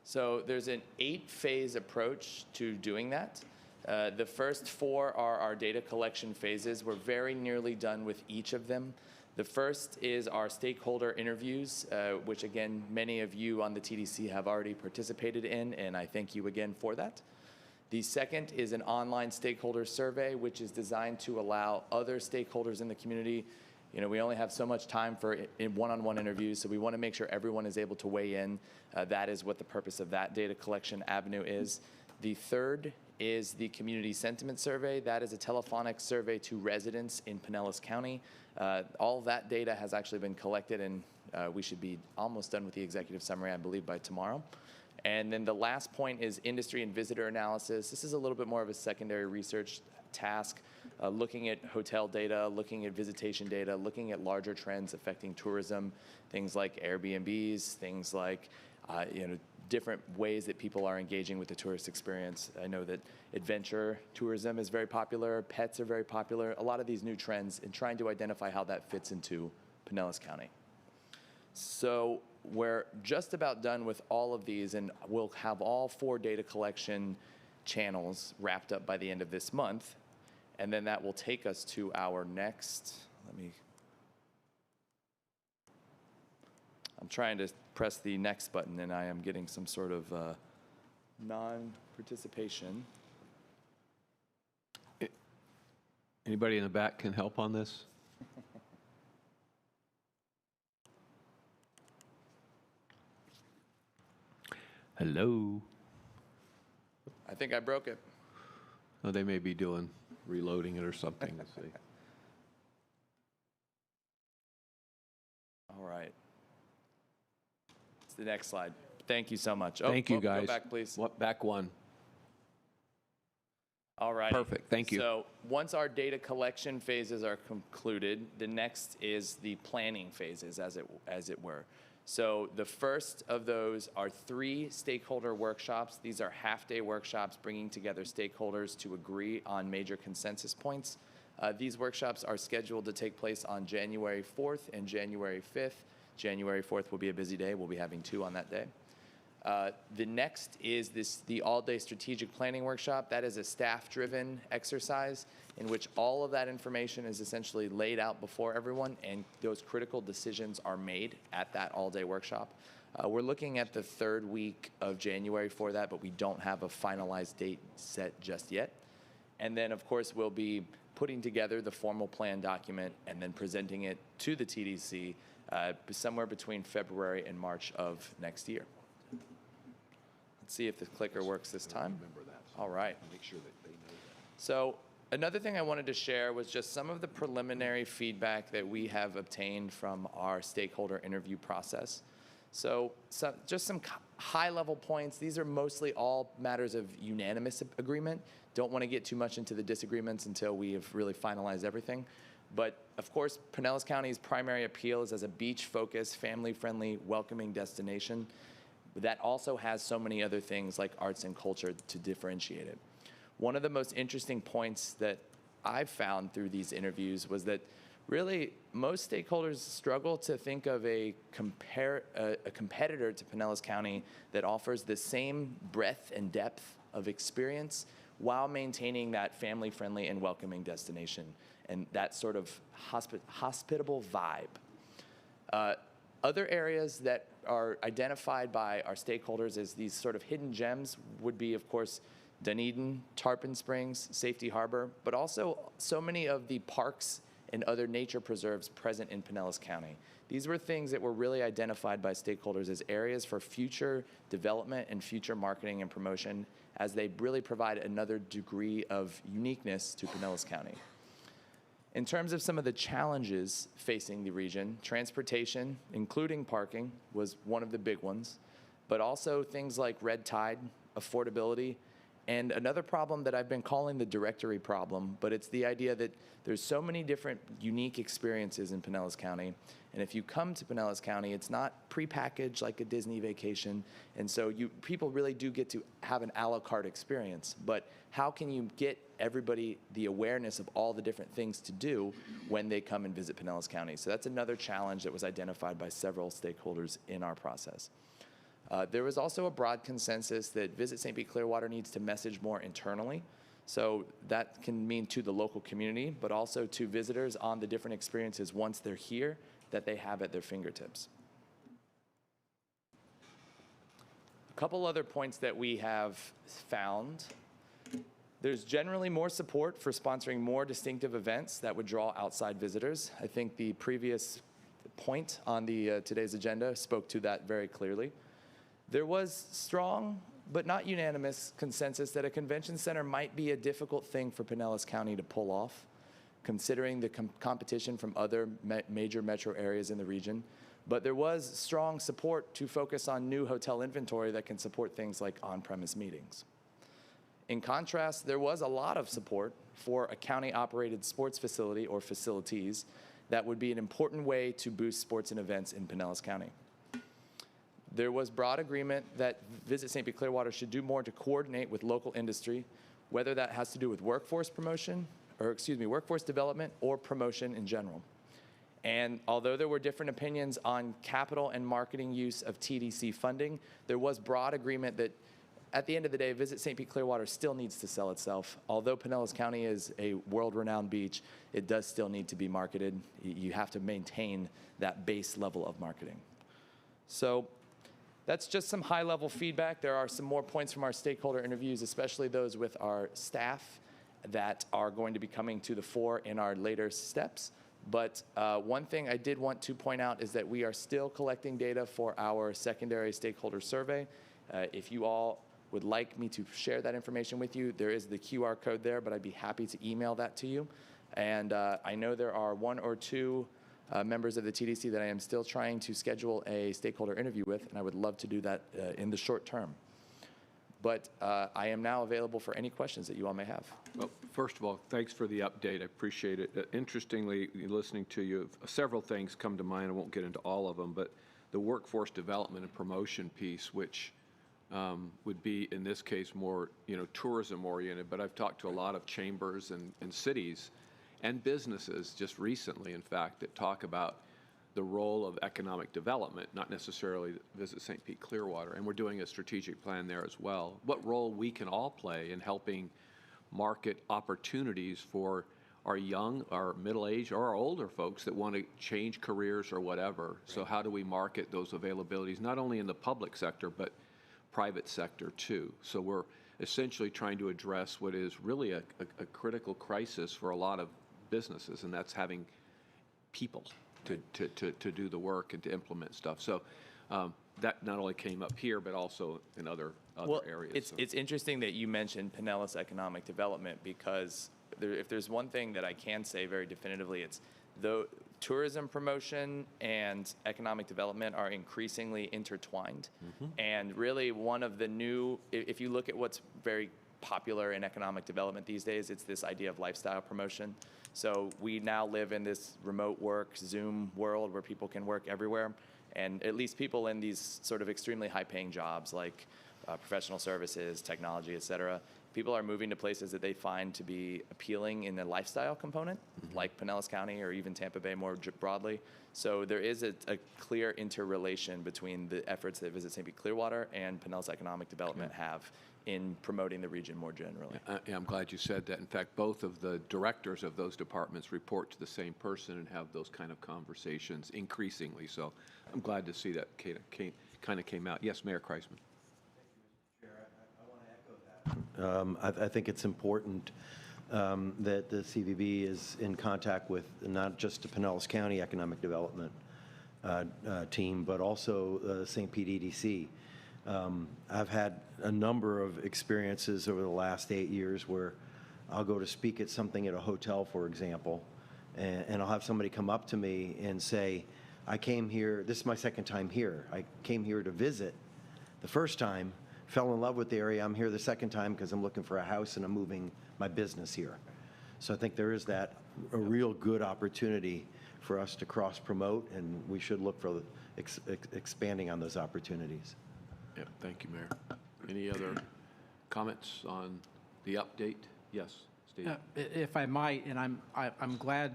J: So there's an 8-phase approach to doing that. The first 4 are our data collection phases. We're very nearly done with each of them. The first is our stakeholder interviews, which again, many of you on the TDC have already participated in, and I thank you again for that. The second is an online stakeholder survey, which is designed to allow other stakeholders in the community. You know, we only have so much time for one-on-one interviews, so we want to make sure everyone is able to weigh in. That is what the purpose of that data collection avenue is. The third is the community sentiment survey. That is a telephonic survey to residents in Pinellas County. All of that data has actually been collected, and we should be almost done with the executive summary, I believe, by tomorrow. And then the last point is industry and visitor analysis. This is a little bit more of a secondary research task, looking at hotel data, looking at visitation data, looking at larger trends affecting tourism, things like Airbnbs, things like different ways that people are engaging with the tourist experience. I know that adventure tourism is very popular, pets are very popular, a lot of these new trends, and trying to identify how that fits into Pinellas County. So we're just about done with all of these, and we'll have all 4 data collection channels wrapped up by the end of this month. And then that will take us to our next, I'm trying to press the next button, and I am getting some sort of non-participation.
A: Anybody in the back can help on this? Hello?
J: I think I broke it.
A: Oh, they may be reloading it or something. Let's see.
J: All right. It's the next slide. Thank you so much.
A: Thank you, guys.
J: Go back, please.
A: Back one.
J: All right.
A: Perfect. Thank you.
J: So once our data collection phases are concluded, the next is the planning phases, as it were. So the first of those are 3 stakeholder workshops. These are half-day workshops bringing together stakeholders to agree on major consensus points. These workshops are scheduled to take place on January 4th and January 5th. January 4th will be a busy day. We'll be having 2 on that day. The next is the all-day strategic planning workshop. That is a staff-driven exercise in which all of that information is essentially laid out before everyone, and those critical decisions are made at that all-day workshop. We're looking at the 3rd week of January for that, but we don't have a finalized date set just yet. And then, of course, we'll be putting together the formal plan document and then presenting it to the TDC somewhere between February and March of next year. Let's see if the clicker works this time. All right. Make sure that they know that. So another thing I wanted to share was just some of the preliminary feedback that we have obtained from our stakeholder interview process. So just some high-level points. These are mostly all matters of unanimous agreement. Don't want to get too much into the disagreements until we have really finalized everything. But of course, Pinellas County's primary appeal is as a beach-focused, family-friendly, welcoming destination that also has so many other things like arts and culture to differentiate it. One of the most interesting points that I've found through these interviews was that Really, most stakeholders struggle to think of a competitor to Pinellas County that offers the same breadth and depth of experience while maintaining that family-friendly and welcoming destination and that sort of hospitable vibe. Other areas that are identified by our stakeholders as these sort of hidden gems would be, of course, Dunedin, Tarpon Springs, Safety Harbor, but also so many of the parks and other nature preserves present in Pinellas County. These were things that were really identified by stakeholders as areas for future development and future marketing and promotion, as they really provide another degree of uniqueness to Pinellas County. In terms of some of the challenges facing the region, transportation, including parking, was one of the big ones, but also things like red tide, affordability, and another problem that I've been calling the directory problem, but it's the idea that there's so many different unique experiences in Pinellas County, and if you come to Pinellas County, it's not prepackaged like a Disney vacation, and so people really do get to have an a la carte experience, but how can you get everybody the awareness of all the different things to do when they come and visit Pinellas County? So that's another challenge that was identified by several stakeholders in our process. There was also a broad consensus that Visit St. Pete Clearwater needs to message more internally. So that can mean to the local community, but also to visitors on the different experiences once they're here that they have at their fingertips. A couple other points that we have found. There's generally more support for sponsoring more distinctive events that would draw outside visitors. I think the previous point on the today's agenda spoke to that very clearly. There was strong but not unanimous consensus that a convention center might be a difficult thing for Pinellas County to pull off, considering the competition from other major metro areas in the region. But there was strong support to focus on new hotel inventory that can support things like on-premise meetings. In contrast, there was a lot of support for a county-operated sports facility or facilities that would be an important way to boost sports and events in Pinellas County. There was broad agreement that Visit St. Pete Clearwater should do more to coordinate with local industry, whether that has to do with workforce development or promotion in general. And although there were different opinions on capital and marketing use of TDC funding, there was broad agreement that at the end of the day, Visit St. Pete Clearwater still needs to sell itself. Although Pinellas County is a world-renowned beach, it does still need to be marketed. You have to maintain that base level of marketing. So that's just some high-level feedback. There are some more points from our stakeholder interviews, especially those with our staff, that are going to be coming to the fore in our later steps. But one thing I did want to point out is that we are still collecting data for our secondary stakeholder survey. If you all would like me to share that information with you, there is the QR code there, but I'd be happy to email that to you. And I know there are one or two members of the TDC that I am still trying to schedule a stakeholder interview with, and I would love to do that in the short term. But I am now available for any questions that you all may have.
A: Well, first of all, thanks for the update. I appreciate it. Interestingly, listening to you, several things come to mind. I won't get into all of them, but the workforce development and promotion piece, which would be, in this case, more tourism-oriented. But I've talked to a lot of chambers and cities and businesses just recently, in fact, that talk about the role of economic development, not necessarily Visit St. Pete Clearwater. And we're doing a strategic plan there as well. What role we can all play in helping market opportunities for our young, our middle-aged, or our older folks that want to change careers or whatever. Right. So how do we market those availabilities, not only in the public sector, but private sector too? So we're essentially trying to address what is really a critical crisis for a lot of businesses, and that's having people to do the work and to implement stuff. So that not only came up here, but also in other areas.
J: It's interesting that you mentioned Pinellas economic development, because if there's one thing that I can say very definitively, it's the tourism promotion and economic development are increasingly intertwined. Mm-hmm. And really one of the new, if you look at what's very popular in economic development these days, it's this idea of lifestyle promotion. So we now live in this remote work, Zoom world where people can work everywhere. And at least people in these sort of extremely high-paying jobs like professional services, technology, et cetera, people are moving to places that they find to be appealing in the lifestyle component, like Pinellas County or even Tampa Bay more broadly. So there is a clear interrelation between the efforts that Visit St. Pete Clearwater and Pinellas Economic Development have in promoting the region more generally.
A: Yeah, I'm glad you said that. In fact, both of the directors of those departments report to the same person and have those kind of conversations increasingly. So I'm glad to see that kind of came out. Yes, Mayor Kreisman.
E: I think it's important that the CVB is in contact with not just the Pinellas County Economic Development team, but also St. Pete EDC. I've had a number of experiences over the last 8 years where I'll go to speak at something at a hotel, for example, and I'll have somebody come up to me and say, I came here, this is my second time here. I came here to visit the first time, fell in love with the area. I'm here the second time because I'm looking for a house and I'm moving my business here. So I think there is a real good opportunity for us to cross-promote, and we should look for expanding on those opportunities.
A: Yeah, thank you, Mayor. Any other comments on the update? Yes, Steve.
C: If I might, and I'm glad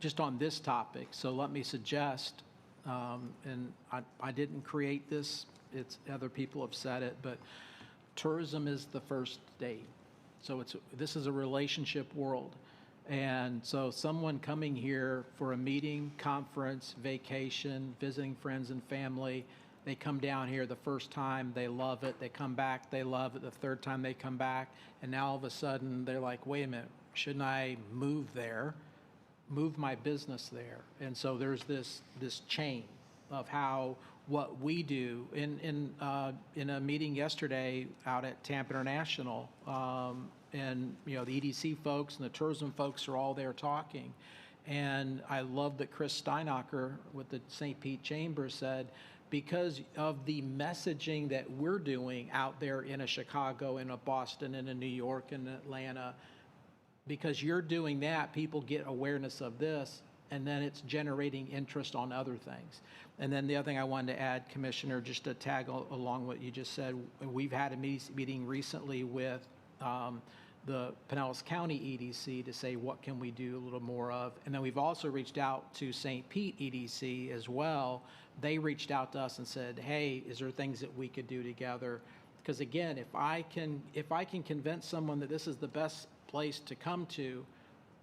C: just on this topic, so let me suggest, and I didn't create this, it's other people have said it, but tourism is the first date. So this is a relationship world. And so someone coming here for a meeting, conference, vacation, visiting friends and family, they come down here the first time, they love it, they come back, they love it, the third time they come back, and now all of a sudden they're like, wait a minute, shouldn't I move there, move my business there? And so there's this chain of what we do. In a meeting yesterday out at Tampa International, and the EDC folks and the tourism folks are all there talking. And I love that Chris Steinacher with the St. Pete Chamber said, because of the messaging that we're doing out there in a Chicago, in a Boston, in a New York, in Atlanta, because you're doing that, people get awareness of this, and then it's generating interest on other things. And then the other thing I wanted to add, Commissioner, just to tag along what you just said, we've had a meeting recently with the Pinellas County EDC to say, what can we do a little more of? And then we've also reached out to St. Pete EDC as well. They reached out to us and said, hey, is there things that we could do together? Because again, if I can convince someone that this is the best place to come to,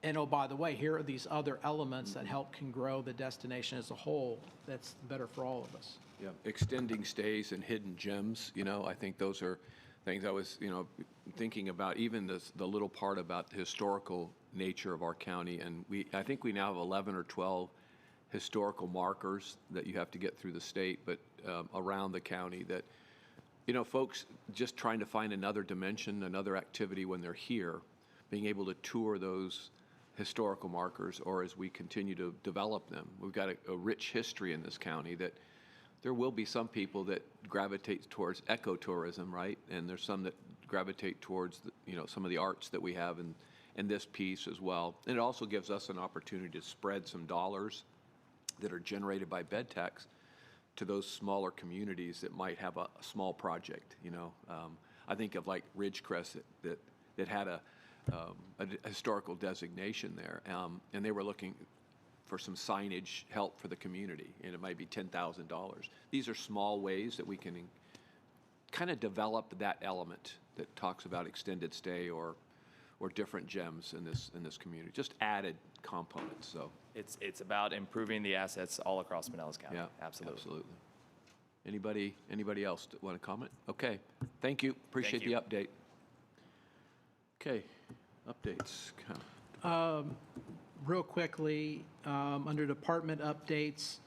C: and oh, by the way, here are these other elements that can grow the destination as a whole, that's better for all of us.
A: Yeah, extending stays and hidden gems, I think those are things I was, thinking about, even the little part about the historical nature of our county. And I think we now have 11 or 12 historical markers that you have to get through the state, but around the county that, folks just trying to find another dimension, another activity when they're here, being able to tour those historical markers, or as we continue to develop them. We've got a rich history in this county that there will be some people that gravitate towards ecotourism, right? And there's some that gravitate towards some of the arts that we have in this piece as well. And it also gives us an opportunity to spread some dollars that are generated by bed tax to those smaller communities that might have a small project. I think of like Ridgecrest that had a historical designation there, and they were looking for some signage help for the community, and it might be $10,000. These are small ways that we can kind of develop that element that talks about extended stay or different gems in this community, just added components. So
J: It's about improving the assets all across Pinellas County.
A: yeah,
J: Absolutely.
A: Anybody else want to comment? Okay, thank you. Appreciate the update. Okay, updates.
C: Real quickly, under department updates,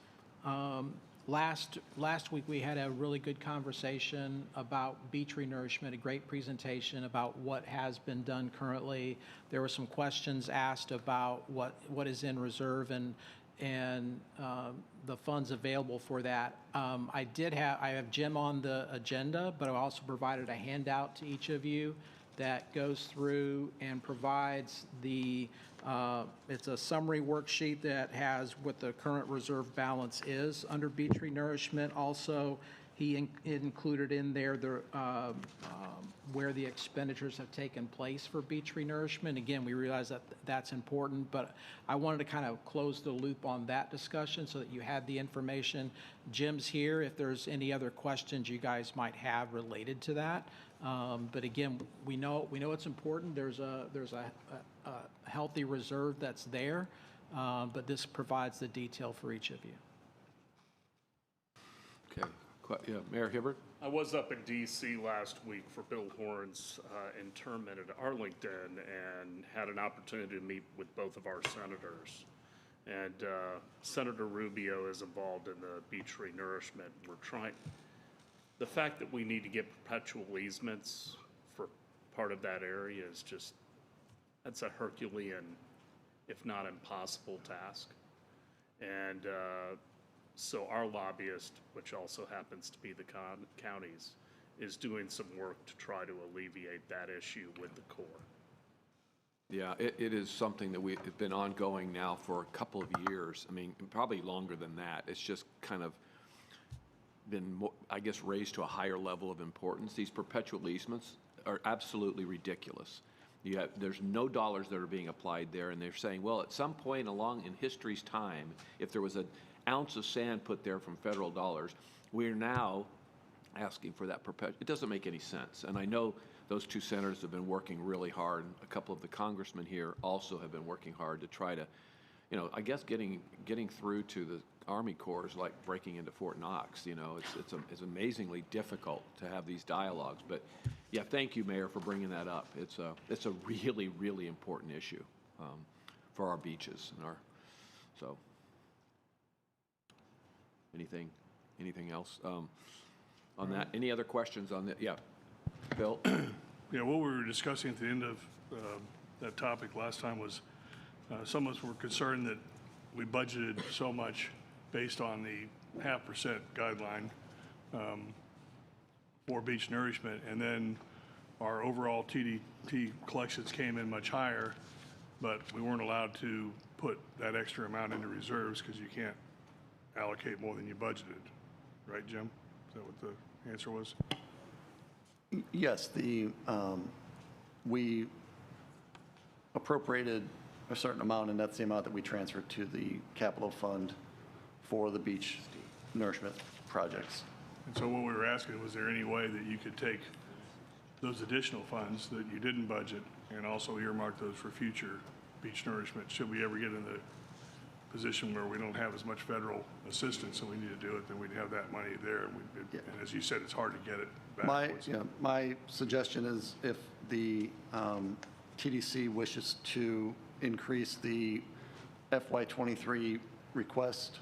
C: last week we had a really good conversation about beach renourishment, a great presentation about what has been done currently. There were some questions asked about what is in reserve and the funds available for that. I have Jim on the agenda, but I also provided a handout to each of you that goes through and provides it's a summary worksheet that has what the current reserve balance is under beach renourishment. Also He included in there where the expenditures have taken place for beach renourishment. Again, we realize that that's important, but I wanted to kind of close the loop on that discussion so that you had the information. Jim's here if there's any other questions you guys might have related to that. But again, we know it's important. There's a healthy reserve that's there, but this provides the detail for each of you.
A: Okay. Yeah, Mayor Hibbert?
G: I was up in DC last week for Bill Horn's interment at Arlington and had an opportunity to meet with both of our senators. And Senator Rubio is involved in the beach renourishment. The fact that we need to get perpetual easements for part of that area is just, that's a Herculean, if not impossible task. And so our lobbyist, which also happens to be the counties, is doing some work to try to alleviate that issue with the Corps.
A: Yeah, it is something that it's been ongoing now for a couple of years. I mean, probably longer than that. It's just kind of been, more, I guess, raised to a higher level of importance. These perpetual easements are absolutely ridiculous. There's no dollars that are being applied there, and they're saying, well, at some point along in history's time, if there was an ounce of sand put there from federal dollars, we're now asking for that perpetual. It doesn't make any sense. And I know those two senators have been working really hard. A couple of the congressmen here also have been working hard to try to, I guess getting through to the Army Corps is like breaking into Fort Knox. It's amazingly difficult to have these dialogues. But yeah, thank you, Mayor, for bringing that up. It's a really, really important issue for our beaches and so. Anything else on that? Any other questions on that? Yeah, Bill?
F: Yeah, what we were discussing at the end of that topic last time was some of us were concerned that we budgeted so much based on the 0.5% guideline for beach nourishment, and then our overall TDT collections came in much higher, but we weren't allowed to put that extra amount into reserves because you can't allocate more than you budgeted. Right, Jim? Is that what the answer was?
K: Yes, we appropriated a certain amount, and that's the amount that we transferred to the capital fund for the beach nourishment projects.
F: And so what we were asking, was there any way that you could take those additional funds that you didn't budget and also earmark those for future beach nourishment? Should we ever get in the position where we don't have as much federal assistance and we need to do it, then we'd have that money there. And as you said, it's hard to get it back.
K: My suggestion is if the TDC wishes to increase the FY23 request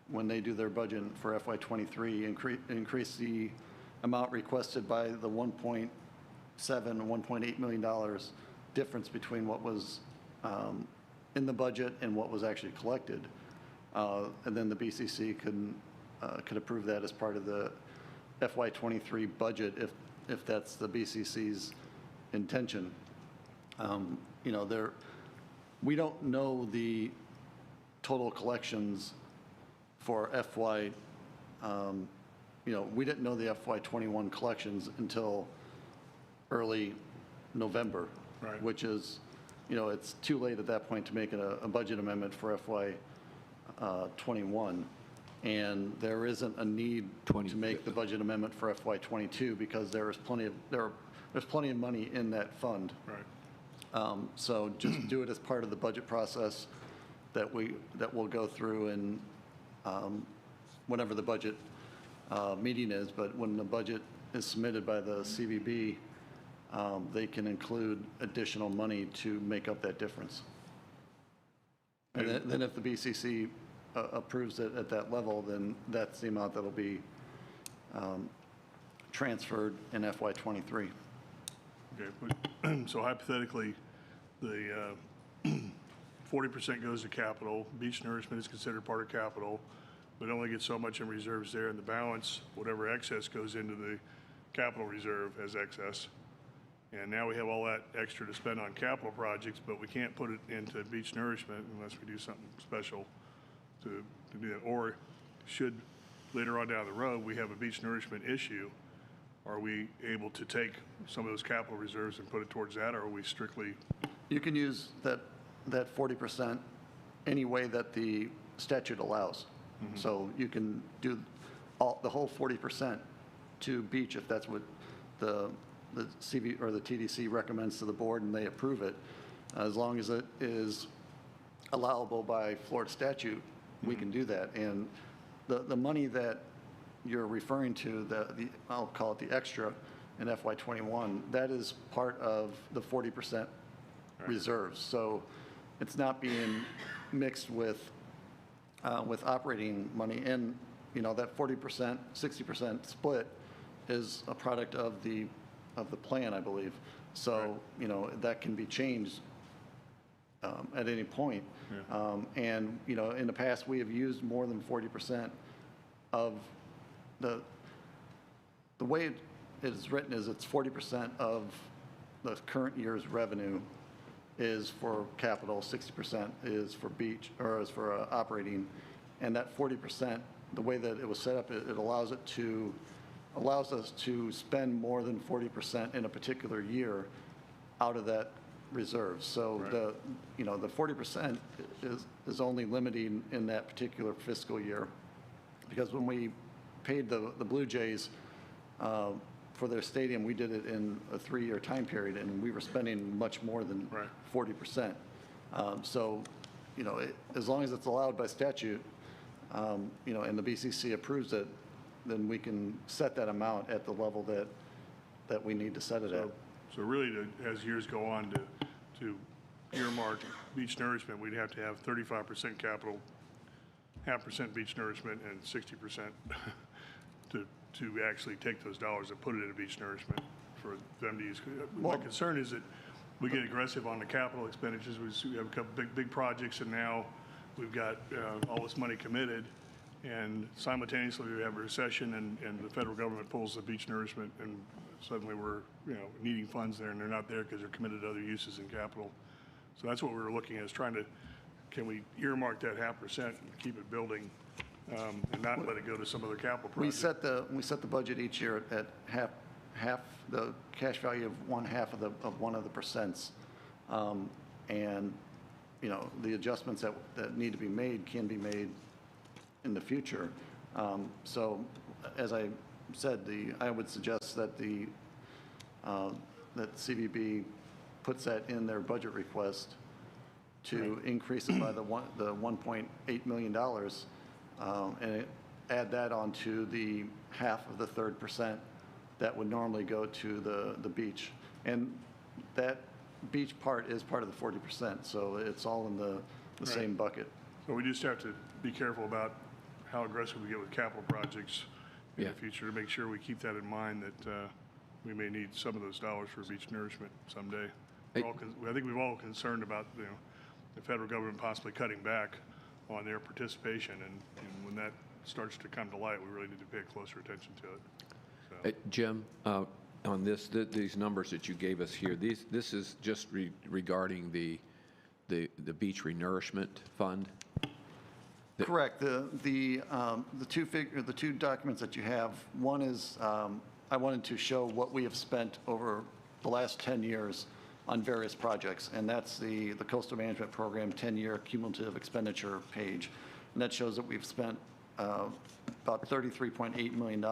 K: when they do their budget for FY23, increase the amount requested by the $1.7, $1.8 million difference between what was in the budget and what was actually collected, and then the BCC could approve that as part of the FY23 budget if that's the BCC's intention. We don't know the total collections for FY. We didn't know the FY21 collections until early November,
F: right.
K: Which is, it's too late at that point to make a budget amendment for FY 21. And there isn't a need to make the budget amendment for FY 22 because there's plenty of money in that fund.
F: Right.
K: So just do it as part of the budget process that we'll go through and whenever the budget meeting is. But when the budget is submitted by the CVB, they can include additional money to make up that difference. And then if the BCC approves it at that level, then that's the amount that'll be transferred in FY23.
F: Okay, so hypothetically, the 40% goes to capital, beach nourishment is considered part of capital, but only get so much in reserves there, and the balance, whatever excess goes into the capital reserve as excess. And now we have all that extra to spend on capital projects, but we can't put it into beach nourishment unless we do something special to do that. Or should later on down the road, we have a beach nourishment issue, are we able to take some of those capital reserves and put it towards that, or are we strictly,
K: You can use that 40% any way that the statute allows. So you can do the whole 40% to beach if that's what the CV or the TDC recommends to the board and they approve it. As long as it is allowable by Florida statute, we can do that. And the money that you're referring to, I'll call it the extra in FY21, that is part of the 40% reserves. So it's not being mixed with operating money. And, you know, that 40%, 60% split is a product of the plan, I believe. So, you know, that can be changed at any point. And, you know, in the past, we have used more than 40% of the way it is written is it's 40% of the current year's revenue is for capital, 60% is for beach, or is for operating. And that 40%, the way that it was set up, it allows us to spend more than 40% in a particular year out of that reserve. So the 40% is only limiting in that particular fiscal year. Because when we paid the Blue Jays for their stadium, we did it in a 3-year time period, and we were spending much more than 40%. So, you know, as long as it's allowed by statute, you know, and the BCC approves it, then we can set that amount at the level that we need to set it at.
F: so really, as years go on, to earmark beach nourishment, we'd have to have 35% capital, 0.5% beach nourishment, and 60% to actually take those dollars and put it into beach nourishment for them to use. My concern is that we get aggressive on the capital expenditures. We have a couple big projects, and now we've got all this money committed, and simultaneously we have a recession, and the federal government pulls the beach nourishment, and suddenly we're, you know, needing funds there, and they're not there because they're committed to other uses in capital. So that's what we were looking at, is trying to, can we earmark that 0.5% and keep it building, and not let it go to some other capital project?
K: We set the budget each year at half the cash value of one of the percents. And, you know, the adjustments that need to be made can be made in the future. So as I said, I would suggest that that CVB puts that in their budget request to increase it by the $1.8 million, and add that onto the half of the 3% that would normally go to the beach. And that beach part is part of the 40%, so it's all in the same bucket.
F: So we just have to be careful about how aggressive we get with capital projects in the future, to make sure we keep that in mind, that we may need some of those dollars for beach nourishment someday. I think we've all concerned about, you know, the federal government possibly cutting back on their participation, and when that starts to come to light, we really need to pay closer attention to it. So.
A: Jim, on these numbers that you gave us here, this is just regarding the beach renourishment fund?
K: Correct. The two documents that you have, one is I wanted to show what we have spent over the last 10 years on various projects, and that's the Coastal Management Program 10-year cumulative expenditure page. And that shows that we've spent about $33.8 million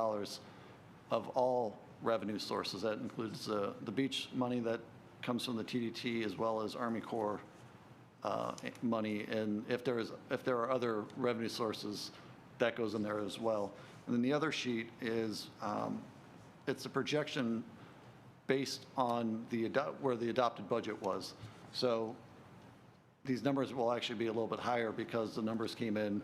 K: of all revenue sources. That includes the beach money that comes from the TDT, as well as Army Corps money, and if there are other revenue sources, that goes in there as well. And then the other sheet is it's a projection based on where the adopted budget was. So these numbers will actually be a little bit higher because the numbers came in,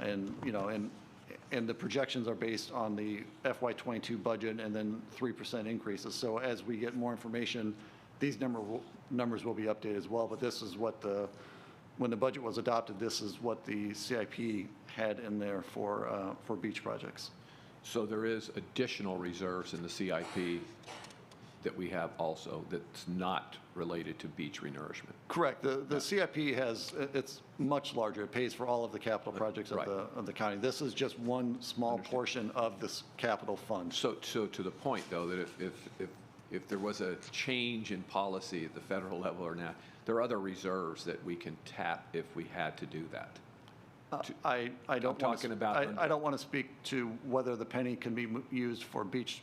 K: and you know, and the projections are based on the FY22 budget and then 3% increases. So as we get more information, these numbers will be updated as well. But this is what when the budget was adopted, this is what the CIP had in there for beach projects.
A: So there is additional reserves in the CIP that we have also that's not related to beach renourishment.
K: Correct. The CIP has, it's much larger. It pays for all of the capital projects
A: Right.
K: of the county. This is just one small portion of this capital fund.
A: So to the point, though, that if there was a change in policy at the federal level or not, there are other reserves that we can tap if we had to do that.
K: I don't want
A: talking about-
K: I don't want to speak to whether the penny can be used for beach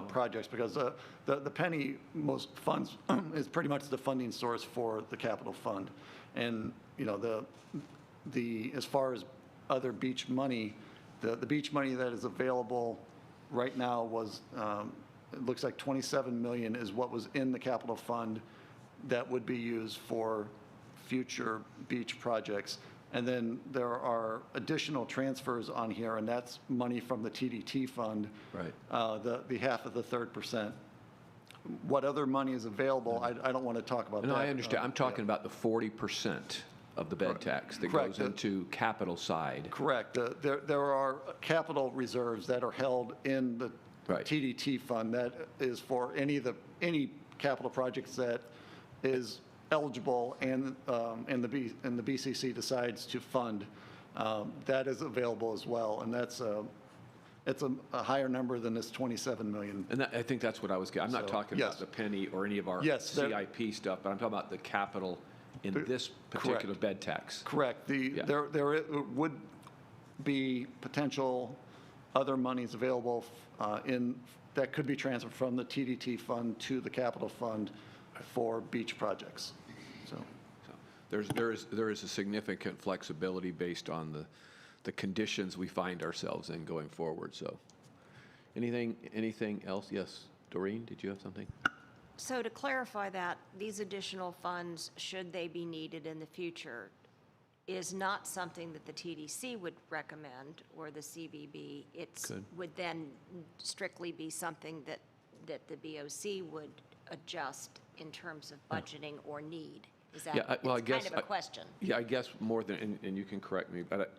K: projects, because the penny, most funds, is pretty much the funding source for the capital fund. And, you know, as far as other beach money, the beach money that is available right now was, it looks like 27 million is what was in the capital fund that would be used for future beach projects. And then there are additional transfers on here, and that's money from the TDT fund.
A: Right.
K: The half of the 3%. What other money is available, I don't want to talk about that.
A: No, I understand. I'm talking about the 40% of the bed tax that
K: Correct.
A: goes into capital side.
K: Correct. There are capital reserves that are held in the
A: Right.
K: TDT fund that is for any capital projects that is eligible and the BCC decides to fund. That is available as well, and it's a higher number than this 27 million.
A: And I think that's what I was getting. I'm not
K: So,
A: talking
K: yes.
A: about the penny or any of our
K: Yes,
A: CIP stuff, but I'm talking about the capital in this particular bed tax.
K: Correct.
A: Yeah.
K: There would be potential other monies available that could be transferred from the TDT fund to the capital fund for beach projects. So,
A: There is a significant flexibility based on the conditions we find ourselves in going forward, so. Anything else? Yes, Doreen, did you have something?
L: So to clarify that, these additional funds, should they be needed in the future, is not something that the TDC would recommend or the CBB. It
A: Good.
L: would then strictly be something that the BOC would adjust in terms of budgeting or need. Is that,
A: Yeah, well, I
L: it's
A: guess
L: kind of a question.
A: Yeah, I guess more than, and you can correct me, but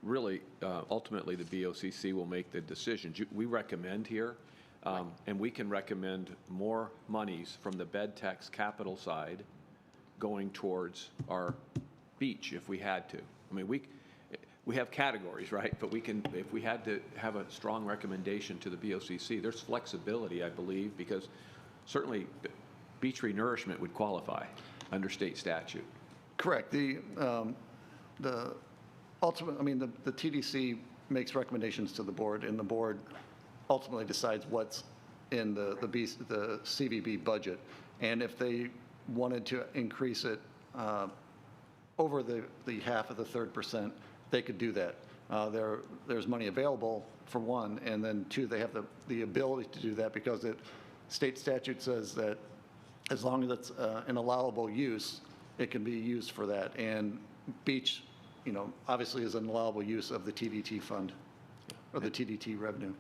A: really, ultimately, the BOCC will make the decisions. We recommend here, and we can recommend more monies from the bed tax capital side going towards our beach if we had to. I mean, we have categories, right? But we can, if we had to have a strong recommendation to the BOCC, there's flexibility, I believe, because certainly beach renourishment would qualify under state statute.
K: correct. The ultimate, I mean, the TDC makes recommendations to the board, and the board ultimately decides what's in the CVB budget. And if they wanted to increase it over the half of the 3%, they could do that. There's money available, for one, and then two, they have the ability to do that because state statute says that as long as it's an allowable use, it can be used for that. And beach, you know, obviously is an allowable use of the TDT fund, or the TDT revenue.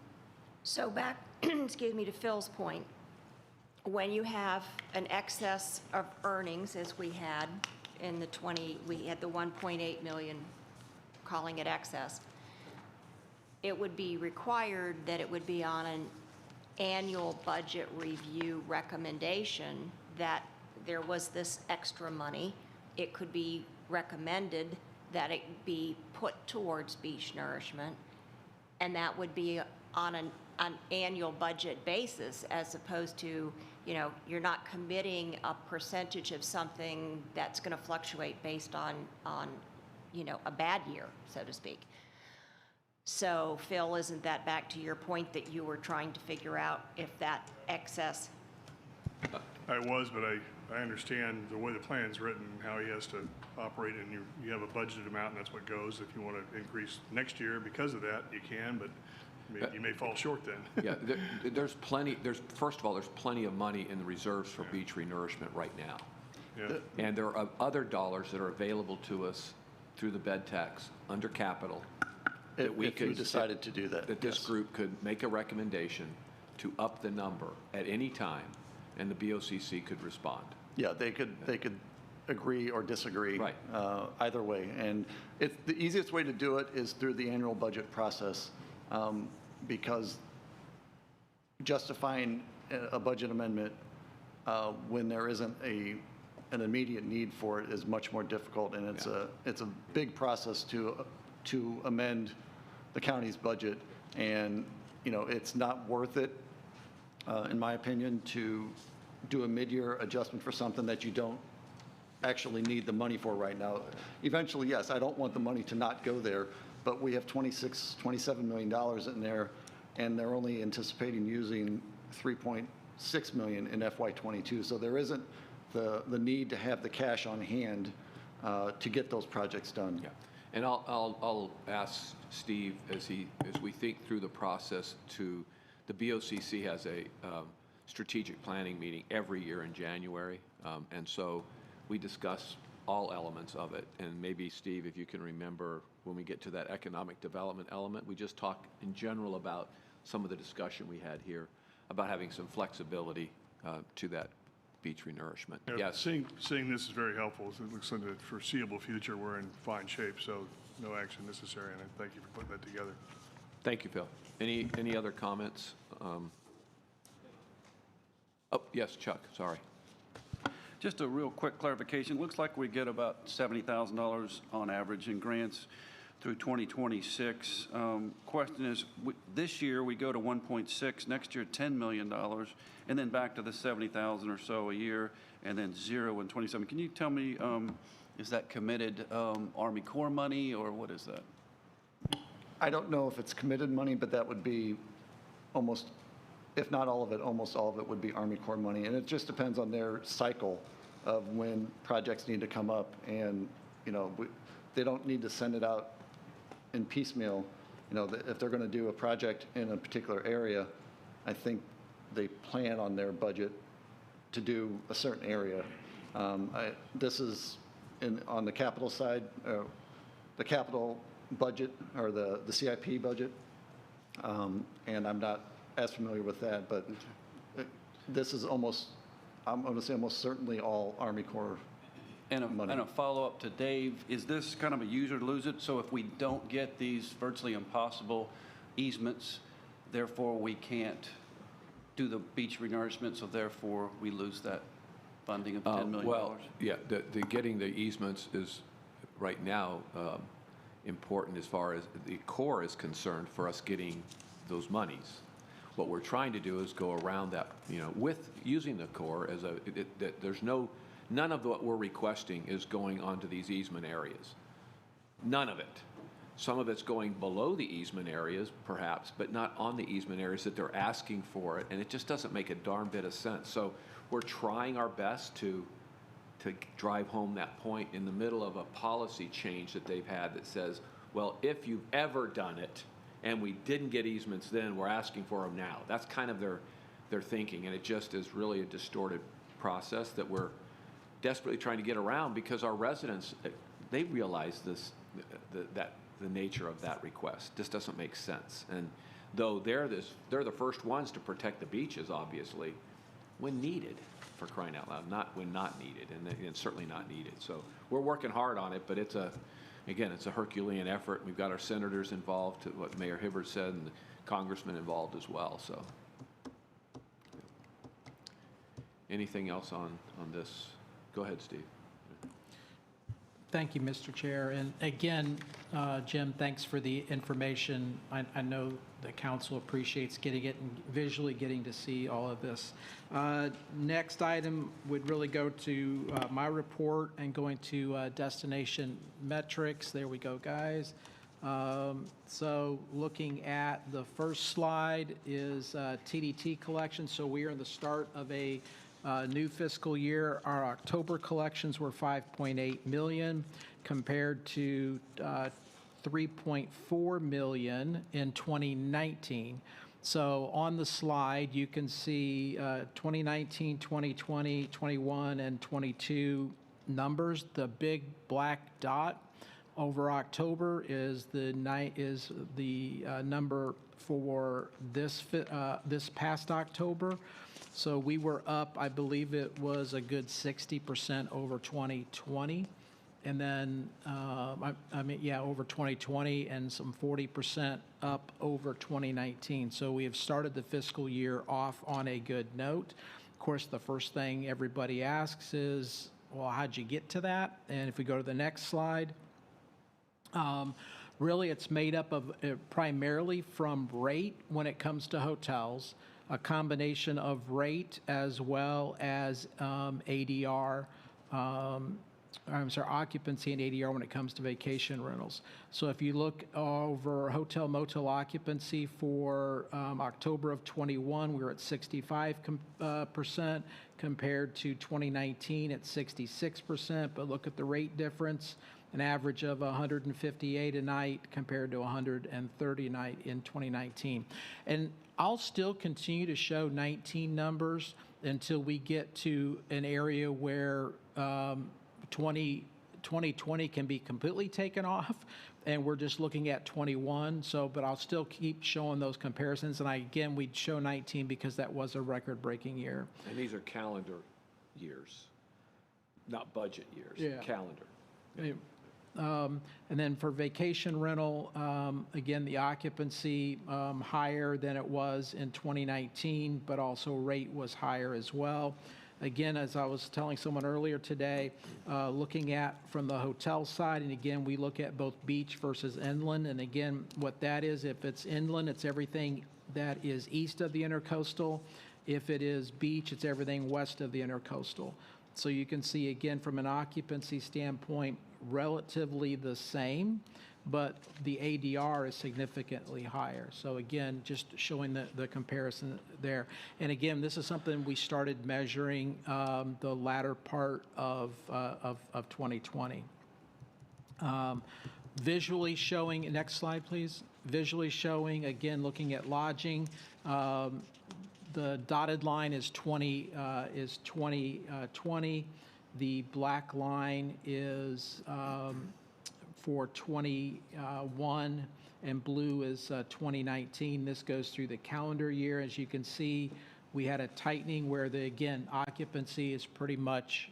L: So back, excuse me, to Phil's point, when you have an excess of earnings, as we had in we had the 1.8 million, calling it excess, it would be required that it would be on an annual budget review recommendation that there was this extra money. It could be recommended that it be put towards beach nourishment, and that would be on an annual budget basis, as opposed to, you know, you're not committing a percentage of something that's going to fluctuate based on, you know, a bad year, so to speak. So, Phil, isn't that back to your point that you were trying to figure out if that excess?
F: I was, but I understand the way the plan's written, how he has to operate, and you have a budgeted amount, and that's what goes. If you want to increase next year because of that, you can, but you may fall short then.
A: Yeah, first of all, there's plenty of money in the reserves for beach renourishment right now.
F: Yeah.
A: And there are other dollars that are available to us through the bed tax under capital.
K: If we decided to do that.
A: That this
K: yes.
A: group could make a recommendation to up the number at any time, and the BOCC could respond.
K: Yeah, they could agree or disagree.
A: Right.
K: Either way. And the easiest way to do it is through the annual budget process, because justifying a budget amendment when there isn't an immediate need for it is much more difficult, and it's a big process to amend the county's budget, and, you know, it's not worth it, in my opinion, to do a mid-year adjustment for something that you don't actually need the money for right now. Eventually, yes, I don't want the money to not go there, but we have $27 million in there, and they're only anticipating using $3.6 million in FY22. So there isn't the need to have the cash on hand to get those projects done.
A: Yeah. And I'll ask Steve, as we think through the process, the BOCC has a strategic planning meeting every year in January. And so we discuss all elements of it. And maybe, Steve, if you can remember, when we get to that economic development element, we just talk in general about some of the discussion we had here about having some flexibility to that beach renourishment.
F: Yeah,
A: Yes.
F: Seeing this is very helpful. It looks like the foreseeable future, we're in fine shape, so no action necessary, and I thank you for putting that together.
A: Thank you, Phil. Any other comments? Oh, yes, Chuck, sorry.
I: Just a real quick clarification. Looks like we get about $70,000 on average in grants through 2026. Question is, this year we go to 1.6, next year $10 million, and then back to the 70,000 or so a year, and then 0 in 27. Can you tell me, is that committed Army Corps money, or what is that?
K: I don't know if it's committed money, but that would be almost, if not all of it, almost all of it would be Army Corps money. And it just depends on their cycle of when projects need to come up. And, you know, they don't need to send it out in piecemeal. You know, if they're going to do a project in a particular area, I think they plan on their budget to do a certain area. This is on the capital side, the capital budget, or the CIP budget, and I'm not as familiar with that, but this is almost, I'm going to say almost certainly all Army Corps money.
I: And a follow-up to Dave, is this kind of a use or lose it? So if we don't get these virtually impossible easements, therefore we can't do the beach renourishment, so therefore we lose that funding of $10 million?
A: Well, yeah, the getting the easements is right now important as far as the Corps is concerned for us getting those monies. What we're trying to do is go around that, you know, with using the Corps as there's none of what we're requesting is going onto these easement areas. None of it. Some of it's going below the easement areas, perhaps, but not on the easement areas that they're asking for it, and it just doesn't make a darn bit of sense. So we're trying our best to drive home that point in the middle of a policy change that they've had that says, well, if you've ever done it and we didn't get easements then, we're asking for them now. That's kind of their thinking, and it just is really a distorted process that we're desperately trying to get around because our residents, they realize this, the nature of that request. This doesn't make sense. And though they're the first ones to protect the beaches, obviously, when needed, for crying out loud, not when not needed, and certainly not needed. So we're working hard on it, but it's a Herculean effort. We've got our senators involved, to what Mayor Hibbert said, and the congressmen involved as well. So anything else on this? Go ahead, Steve.
C: Thank you, Mr. Chair. And again, Jim, thanks for the information. I know the council appreciates getting it and visually getting to see all of this. Next item would really go to my report and going to destination metrics. There we go, guys. So looking at the first slide is TDT collection. So we are in the start of a new fiscal year. Our October collections were $5.8 million compared to $3.4 million in 2019. So on the slide, you can see 2019, 2020, 21, and 22 numbers. The big black dot over October is the number for this past October. So we were up, I believe it was a good 60% over 2020. And then, I mean, yeah, over 2020 and some 40% up over 2019. So we have started the fiscal year off on a good note. Of course, the first thing everybody asks is, well, how'd you get to that? And if we go to the next slide, really it's made up of primarily from rate when it comes to hotels, a combination of rate as well as ADR, occupancy and ADR when it comes to vacation rentals. So if you look over hotel motel occupancy for October of 21, we were at 65% compared to 2019 at 66%. But look at the rate difference, an average of 158 a night compared to 130 a night in 2019. And I'll still continue to show 19 numbers until we get to an area where 2020 can be completely taken off, and we're just looking at 21. So, but I'll still keep showing those comparisons. And again, we'd show 19 because that was a record-breaking year.
A: And these are calendar years, not budget years,
C: Yeah.
A: calendar.
C: And then for vacation rental, again, the occupancy higher than it was in 2019, but also rate was higher as well. Again, as I was telling someone earlier today, looking at from the hotel side, and again, we look at both beach versus inland. And again, what that is, if it's inland, it's everything that is east of the intercoastal. If it is beach, it's everything west of the intercoastal. So you can see, again, from an occupancy standpoint, relatively the same, but the ADR is significantly higher. So again, just showing the comparison there. And again, this is something we started measuring the latter part of 2020. Visually showing, next slide, please. Visually showing, again, looking at lodging. The dotted line is 2020. The black line is for 21, and blue is 2019. This goes through the calendar year. As you can see, we had a tightening where again, occupancy is pretty much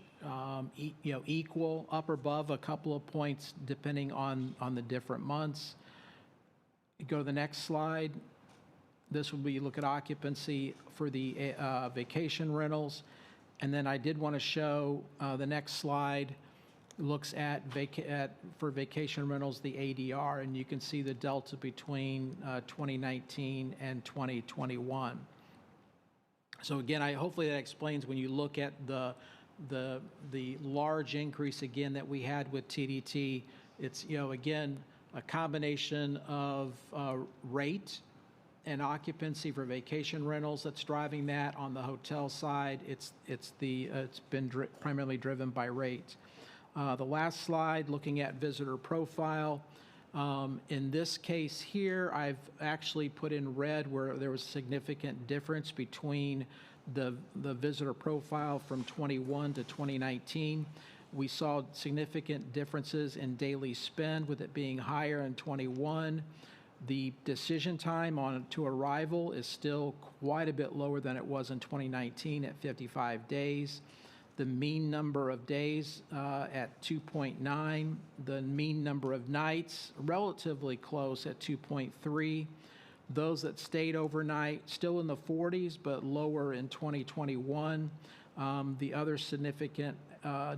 C: equal, up or above a couple of points depending on the different months. You go to the next slide. This will be look at occupancy for the vacation rentals. And then I did want to show the next slide looks at for vacation rentals, the ADR, and you can see the delta between 2019 and 2021. So again, hopefully that explains when you look at the large increase again that we had with TDT. It's again a combination of rate and occupancy for vacation rentals that's driving that. On the hotel side, it's been primarily driven by rate. The last slide, looking at visitor profile. In this case here, I've actually put in red where there was significant difference between the visitor profile from 21 to 2019. We saw significant differences in daily spend, with it being higher in 21. The decision time to arrival is still quite a bit lower than it was in 2019 at 55 days. The mean number of days at 2.9. The mean number of nights relatively close at 2.3. Those that stayed overnight still in the 40s, but lower in 2021. The other significant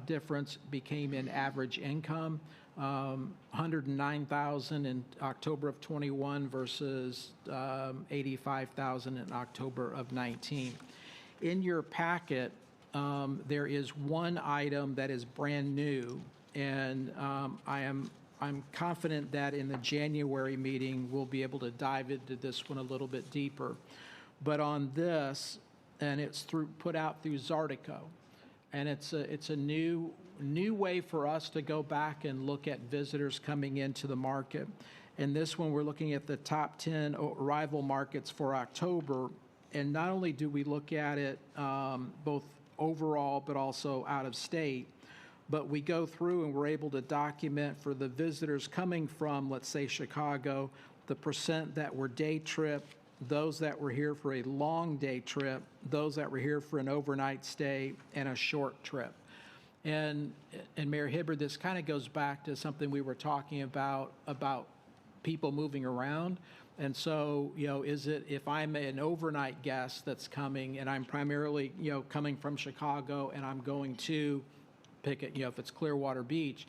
C: difference became in average income. 109,000 in October of 21 versus 85,000 in October of 19. In your packet, there is one item that is brand new, and I'm confident that in the January meeting we'll be able to dive into this one a little bit deeper. But on this, and it's put out through Zartico, and it's a new way for us to go back and look at visitors coming into the market. And this one, we're looking at the top 10 arrival markets for October. And not only do we look at it both overall, but also out of state, but we go through and we're able to document for the visitors coming from, let's say, Chicago, the percent that were day trip, those that were here for a long day trip, those that were here for an overnight stay, and a short trip. And Mayor Hibbard, this kind of goes back to something we were talking about people moving around. And so, is it, if I'm an overnight guest that's coming and I'm primarily, coming from Chicago and I'm going to pick it, if it's Clearwater Beach,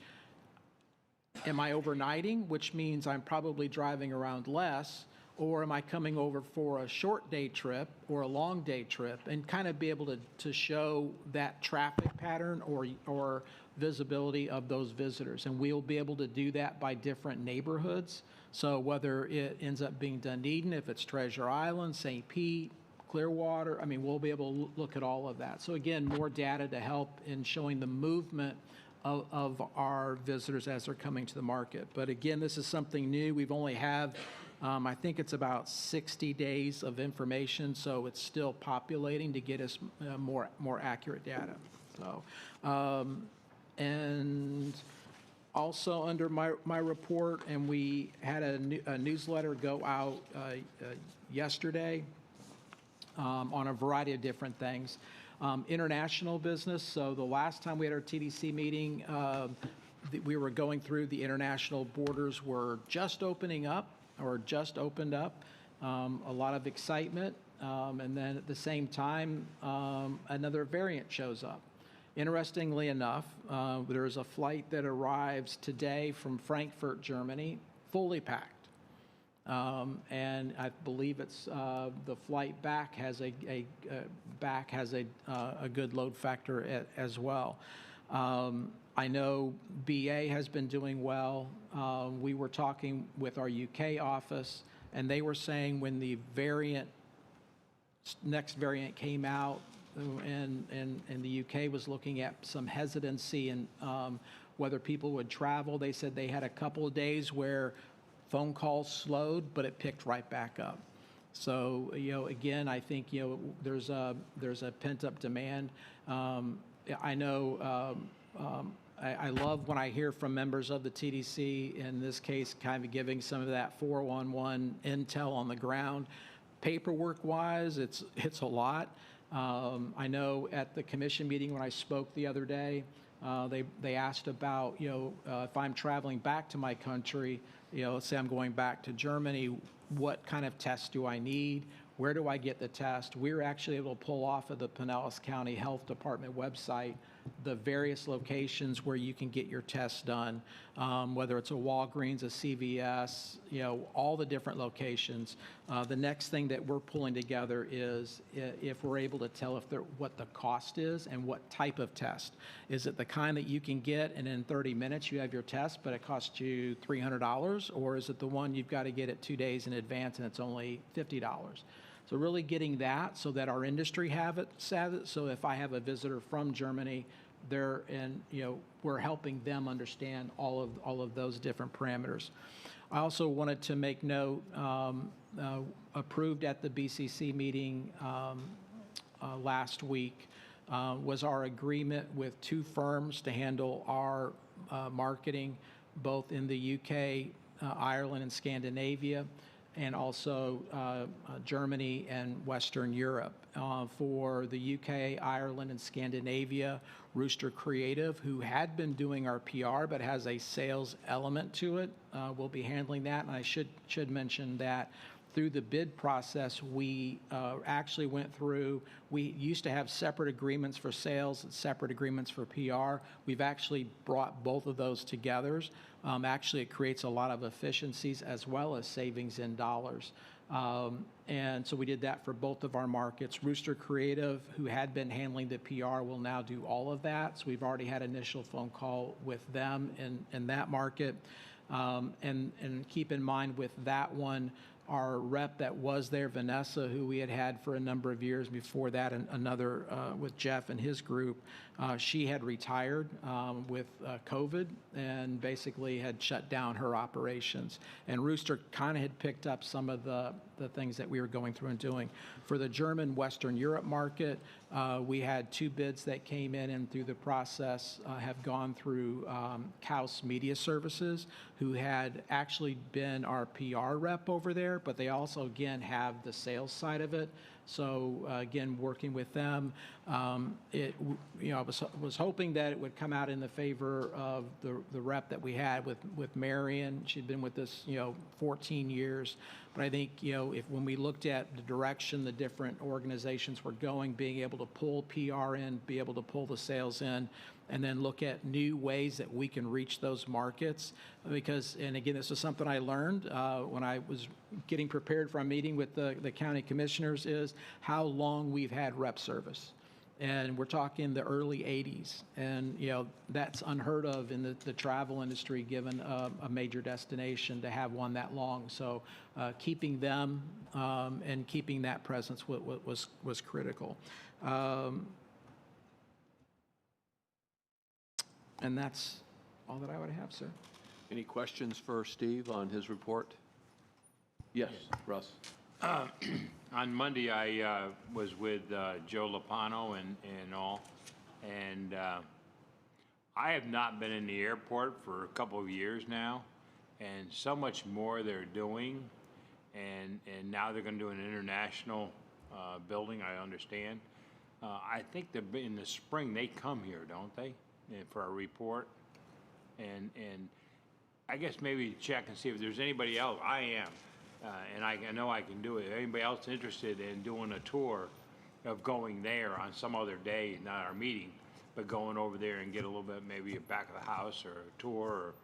C: am I overnighting, which means I'm probably driving around less, or am I coming over for a short day trip or a long day trip, and kind of be able to show that traffic pattern or visibility of those visitors. And we'll be able to do that by different neighborhoods. So whether it ends up being Dunedin, if it's Treasure Island, St. Pete, Clearwater, I mean, we'll be able to look at all of that. So again, more data to help in showing the movement of our visitors as they're coming to the market. But again, this is something new. We've only have, I think it's about 60 days of information, so it's still populating to get us more accurate data. So, and also under my report, and we had a newsletter go out yesterday on a variety of different things. International business, so the last time we had our TDC meeting, we were going through the international borders were just opening up or just opened up. A lot of excitement, and then at the same time, another variant shows up. Interestingly enough, there is a flight that arrives today from Frankfurt, Germany, fully packed. And I believe it's the flight back has a good load factor as well. I know BA has been doing well. We were talking with our UK office, and they were saying when the next variant came out, and the UK was looking at some hesitancy and whether people would travel. They said they had a couple of days where phone calls slowed, but it picked right back up. So, again, I think, there's a pent-up demand. I know I love when I hear from members of the TDC, in this case, kind of giving some of that 411 intel on the ground. Paperwork-wise, it's a lot. I know at the commission meeting when I spoke the other day, they asked about, if I'm traveling back to my country, let's say I'm going back to Germany, what kind of tests do I need? Where do I get the test? We were actually able to pull off of the Pinellas County Health Department website the various locations where you can get your tests done, whether it's a Walgreens, a CVS, all the different locations. The next thing that we're pulling together is if we're able to tell what the cost is and what type of test. Is it the kind that you can get and in 30 minutes you have your test, but it costs you $300, or is it the one you've got to get it 2 days in advance and it's only $50? So really getting that so that our industry have it. So if I have a visitor from Germany, we're helping them understand all of those different parameters. I also wanted to make note, approved at the BCC meeting last week was our agreement with 2 firms to handle our marketing, both in the UK, Ireland, and Scandinavia, and also Germany and Western Europe. For the UK, Ireland, and Scandinavia, Rooster Creative, who had been doing our PR but has a sales element to it, will be handling that. And I should mention that through the bid process, we actually went through, we used to have separate agreements for sales and separate agreements for PR. We've actually brought both of those together. Actually, it creates a lot of efficiencies as well as savings in dollars. And so we did that for both of our markets. Rooster Creative, who had been handling the PR, will now do all of that. So we've already had initial phone call with them in that market. And keep in mind with that one, our rep that was there, Vanessa, who we had for a number of years before that, and another with Jeff and his group, she had retired with COVID and basically had shut down her operations. And Rooster kind of had picked up some of the things that we were going through and doing. For the German Western Europe market, we had 2 bids that came in and through the process have gone through Kaus Media Services, who had actually been our PR rep over there. there, but they also, again, have the sales side of it. So again, working with them, I was hoping that it would come out in the favor of the rep that we had with Marion. She'd been with us, 14 years. But I think, if when we looked at the direction the different organizations were going, being able to pull PR in, be able to pull the sales in, and then look at new ways that we can reach those markets. Because, and again, this is something I learned when I was getting prepared for a meeting with the county commissioners, is how long we've had rep service. And we're talking the early 80s. And, that's unheard of in the travel industry, given a major destination to have one that long. So keeping them and keeping that presence was critical. And that's all that I would have, sir.
A: Any questions for Steve on his report? Yes, Russ.
B: On Monday, I was with Joe Lopano and all, and I have not been in the airport for a couple of years now, and so much more they're doing, and now they're going to do an international building, I understand. I think in the spring they come here, don't they, for a report, and I guess maybe check and see if there's anybody else. I am. And I know I can do it. Anybody else interested in doing a tour of going there on some other day, not our meeting, but going over there and get a little bit, maybe a back of the house or a tour or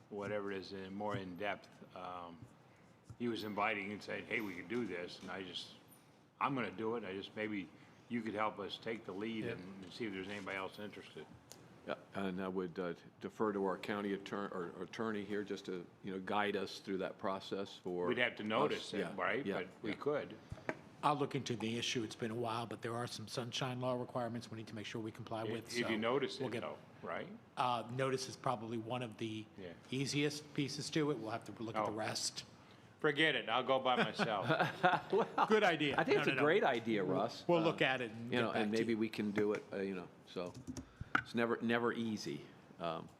B: whatever it is, and more in depth. He was inviting and said, hey, we could do this. And I'm going to do it. Maybe you could help us take the lead and see if there's anybody else interested.
A: Yeah, and I would defer to our county attorney here just to, guide us through that process for.
B: We'd have to notice
A: us.
B: it, right?
A: Yeah,
B: But we could.
D: I'll look into the issue. It's been a while, but there are some sunshine law requirements we need to make sure we comply with.
B: If you notice
D: we'll
B: it,
D: get-
B: though, right?
D: Notice is probably one of the
B: Yeah.
D: easiest pieces to it. We'll have to look at the
B: Oh.
D: rest.
B: Forget it. I'll go by myself.
D: Good idea.
A: I think it's
D: No,
A: a
D: no, no.
A: great idea, Russ.
D: We'll look at it and get back
A: and
D: to
A: maybe
D: you.
A: we can do it, so it's never easy.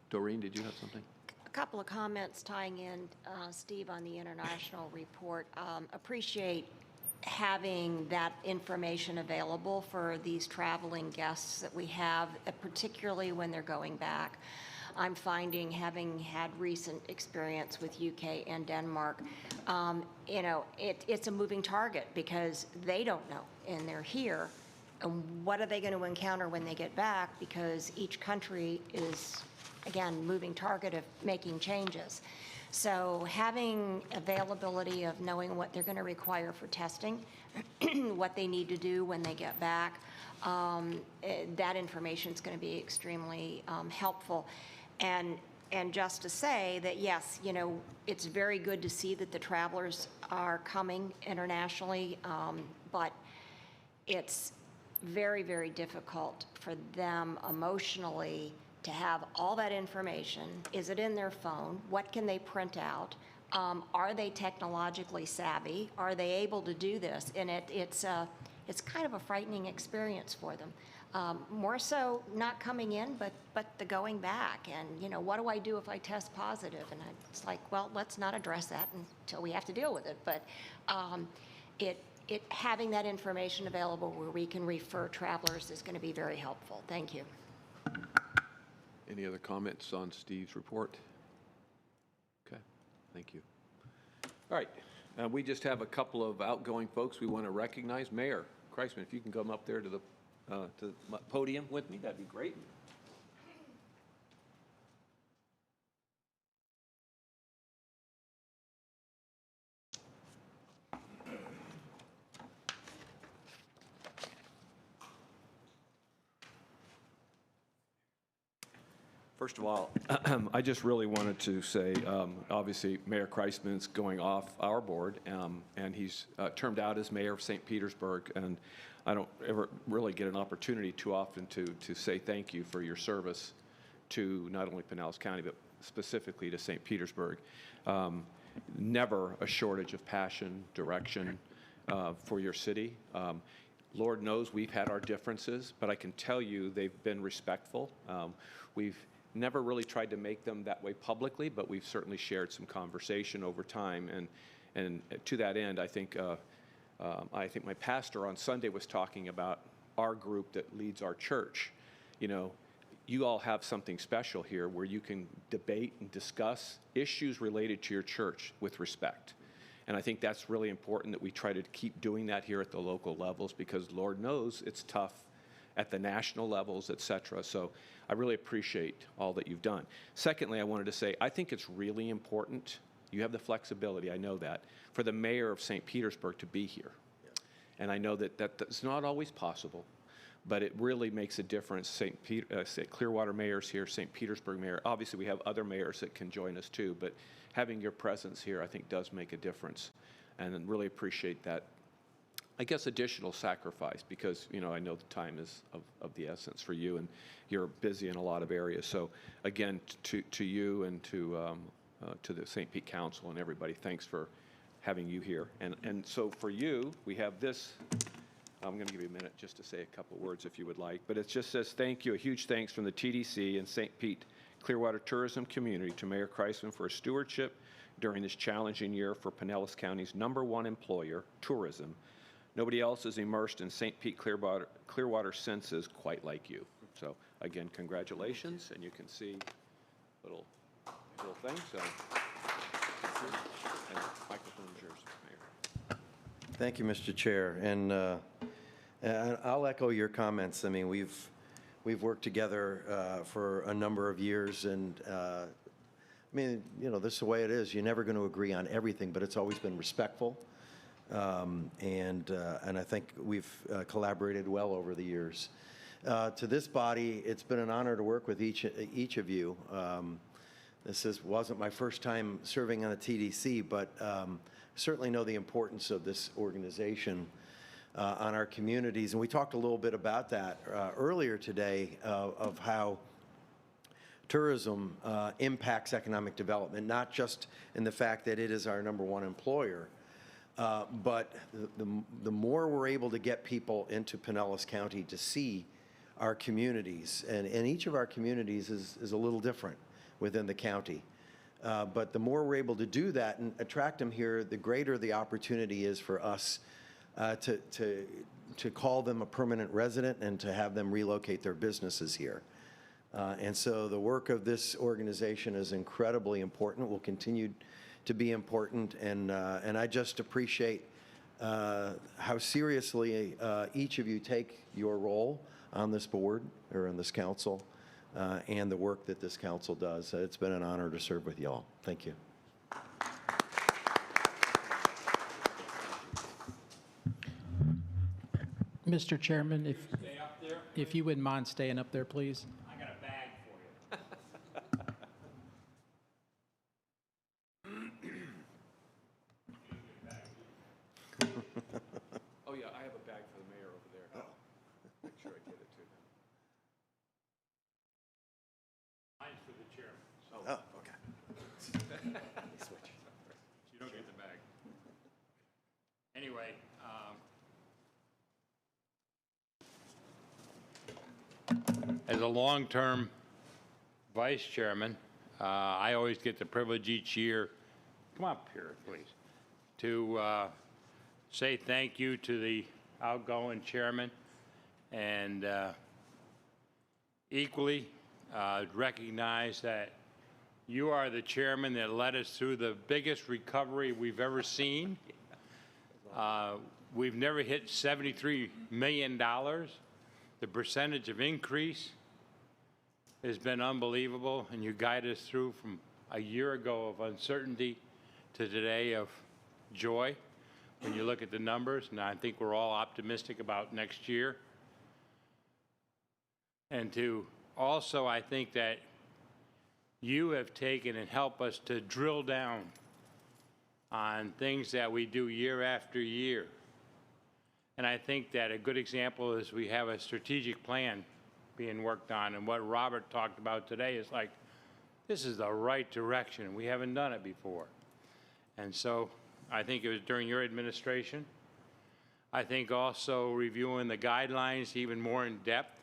A: Doreen, did you have something?
L: A couple of comments tying in, Steve, on the international report. Appreciate having that information available for these traveling guests that we have, particularly when they're going back. I'm finding, having had recent experience with UK and Denmark, it's a moving target because they don't know, and they're here. And what are they going to encounter when they get back? Because each country is, again, moving target of making changes. So having availability of knowing what they're going to require for testing, what they need to do when they get back, that information is going to be extremely helpful. And just to say that, yes, it's very good to see that the travelers are coming internationally, but it's very, very difficult for them emotionally to have all that information. Is it in their phone? What can they print out? Are they technologically savvy? Are they able to do this? And it's kind of a frightening experience for them. More so not coming in, but the going back. And, what do I do if I test positive? And it's like, well, let's not address that until we have to deal with it. But having that information available where we can refer travelers is going to be very helpful. Thank you.
A: Any other comments on Steve's report? Okay, thank you. All right, we just have a couple of outgoing folks we want to recognize. Mayor Kreisman, if you can come up there to the podium with me, that'd be great. First of all, I just really wanted to say, obviously, Mayor Kreisman's going off our board, and he's termed out as mayor of St. Petersburg, and I don't ever really get an opportunity too often to say thank you for your service to not only Pinellas County, but specifically to St. Petersburg. Never a shortage of passion, direction for your city. Lord knows we've had our differences, but I can tell you they've been respectful. We've never really tried to make them that way publicly, but we've certainly shared some conversation over time. And to that end, I think my pastor on Sunday was talking about our group that leads our church. You know, you all have something special here where you can debate and discuss issues related to your church with respect. And I think that's really important that we try to keep doing that here at the local levels, because Lord knows it's tough at the national levels, et cetera. So I really appreciate all that you've done. Secondly, I wanted to say, I think it's really important, you have the flexibility, I know that, for the mayor of St. Petersburg to be here. And I know that that's not always possible, but it really makes a difference. St. Clearwater mayor's here, St. Petersburg mayor. Obviously, we have other mayors that can join us too, but having your presence here, I think, does make a difference. And then really appreciate that, I guess, additional sacrifice, because, you know, I know the time is of the essence for you, and you're busy in a lot of areas. So again, to you and to the St. Pete Council and everybody, thanks for having you here. And so for you, we have this. I'm going to give you a minute just to say a couple words if you would like, but it just says thank you, a huge thanks from the TDC and St. Pete Clearwater tourism community to Mayor Kreisman for his stewardship during this challenging year for Pinellas County's #1 employer, tourism. Nobody else is immersed in St. Pete Clearwater senses quite like you. So again, congratulations, and you can see little thing. So, and microphone is yours, Mayor.
E: Thank you, Mr. Chair. And I'll echo your comments. I mean, we've worked together for a number of years, and I mean, you know, this is the way it is. You're never going to agree on everything, but it's always been respectful. And I think we've collaborated well over the years. To this body, it's been an honor to work with each of you. Wasn't my first time serving on a TDC, but certainly know the importance of this organization on our communities. And we talked a little bit about that earlier today, of how tourism impacts economic development, not just in the fact that it is our #1 employer, but the more we're able to get people into Pinellas County to see our communities, and each of our communities is a little different within the county. But the more we're able to do that and attract them here, the greater the opportunity is for us to call them a permanent resident and to have them relocate their businesses here. And so the work of this organization is incredibly important, will continue to be important, and I just appreciate how seriously each of you take your role on this board or on this council, and the work that this council does. It's been an honor to serve with y'all. Thank you.
C: Mr. Chairman, if you wouldn't mind staying up there, please.
B: I got a bag for you.
A: Oh yeah, I have a bag for the mayor over there. Oh, make sure I get it to him.
B: Mine's for the chairman, so
E: Oh, okay.
A: Switch.
B: you don't get the bag. Anyway, as a long-term vice chairman, I always get the privilege each year, come up here, please, to say thank you to the outgoing chairman, and equally recognize that you are the chairman that led us through the biggest recovery we've ever seen. We've never hit $73 million. The percentage of increase has been unbelievable, and you guide us through from a year ago of uncertainty to today of joy when you look at the numbers, and I think we're all optimistic about next year. And to also, I think that you have taken and helped us to drill down on things that we do year after year. And I think that a good example is we have a strategic plan being worked on, and what Robert talked about today is like, this is the right direction. We haven't done it before. And so I think it was during your administration. I think also reviewing the guidelines even more in depth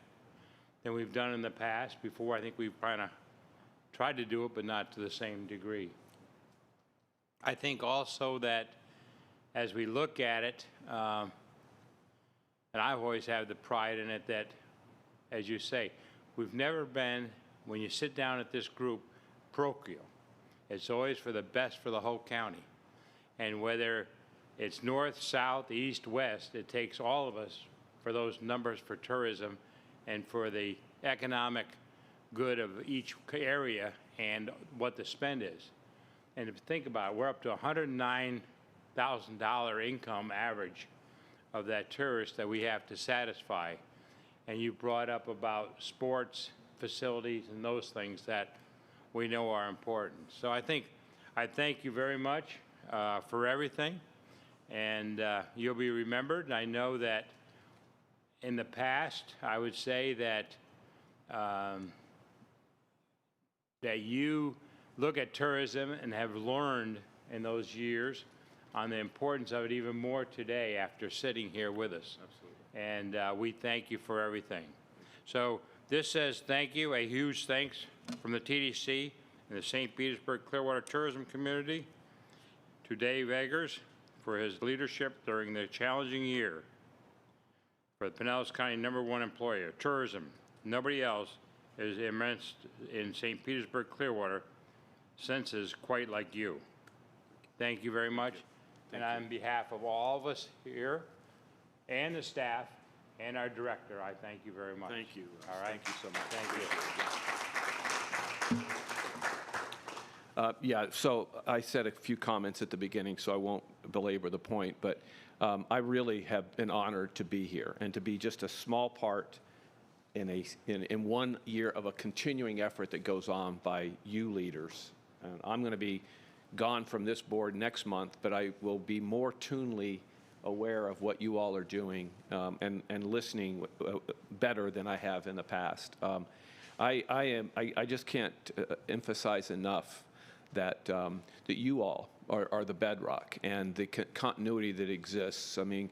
B: than we've done in the past. Before, I think we've kind of tried to do it, but not to the same degree. I think also that as we look at it, and I've always had the pride in it that, as you say, we've never been, when you sit down at this group, parochial. It's always for the best for the whole county. And whether it's north, south, east, west, it takes all of us for those numbers for tourism and for the economic good of each area and what the spend is. And if you think about it, we're up to $109,000 income average of that tourist that we have to satisfy. And you brought up about sports facilities and those things that we know are important. So I thank you very much for everything, and you'll be remembered. And I know that in the past, I would say that that you look at tourism and have learned in those years on the importance of it even more today after sitting here with us. Absolutely. And we thank you for everything. So this says thank you, a huge thanks from the TDC and the St. Petersburg Clearwater tourism community to Dave Eggers for his leadership during the challenging year. For the Pinellas County #1 employer, tourism, nobody else is immersed in St. Petersburg Clearwater senses quite like you. Thank you very much. And on behalf of all of us here and the staff and our director, I thank you very much.
G: Thank you.
B: All right.
G: Thank you so much.
B: Thank you.
A: Yeah, so I said a few comments at the beginning, so I won't belabor the point, but I really have been honored to be here and to be just a small part in 1 year of a continuing effort that goes on by you leaders. And I'm going to be gone from this board next month, but I will be more tunely aware of what you all are doing and listening better than I have in the past. I just can't emphasize enough that you all are the bedrock and the continuity that exists. I mean,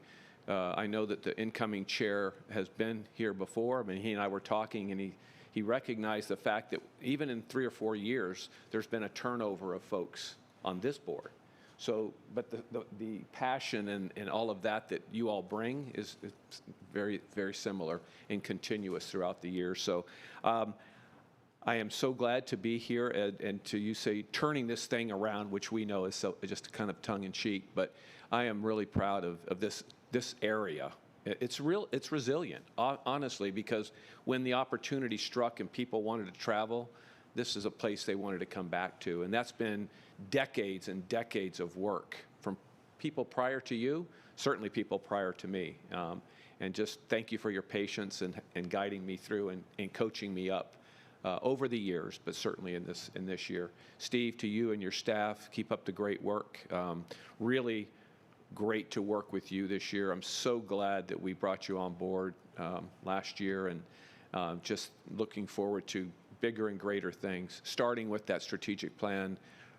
A: I know that the incoming chair has been here before. I mean, he and I were talking, and he recognized the fact that even in 3 or 4 years, there's been a turnover of folks on this board. So, but the passion and all of that you all bring is very, very similar and continuous throughout the years. So I am so glad to be here and to you say turning this thing around, which we know is just kind of tongue in cheek, but I am really proud of this area. It's resilient, honestly, because when the opportunity struck and people wanted to travel, this is a place they wanted to come back to. And that's been decades and decades of work from people prior to you, certainly people prior to me. And just thank you for your patience and guiding me through and coaching me up over the years, but certainly in this year. Steve, to you and your staff, keep up the great work. Really great to work with you this year. I'm so glad that we brought you on board last year, and just looking forward to bigger and greater things, starting with that strategic plan,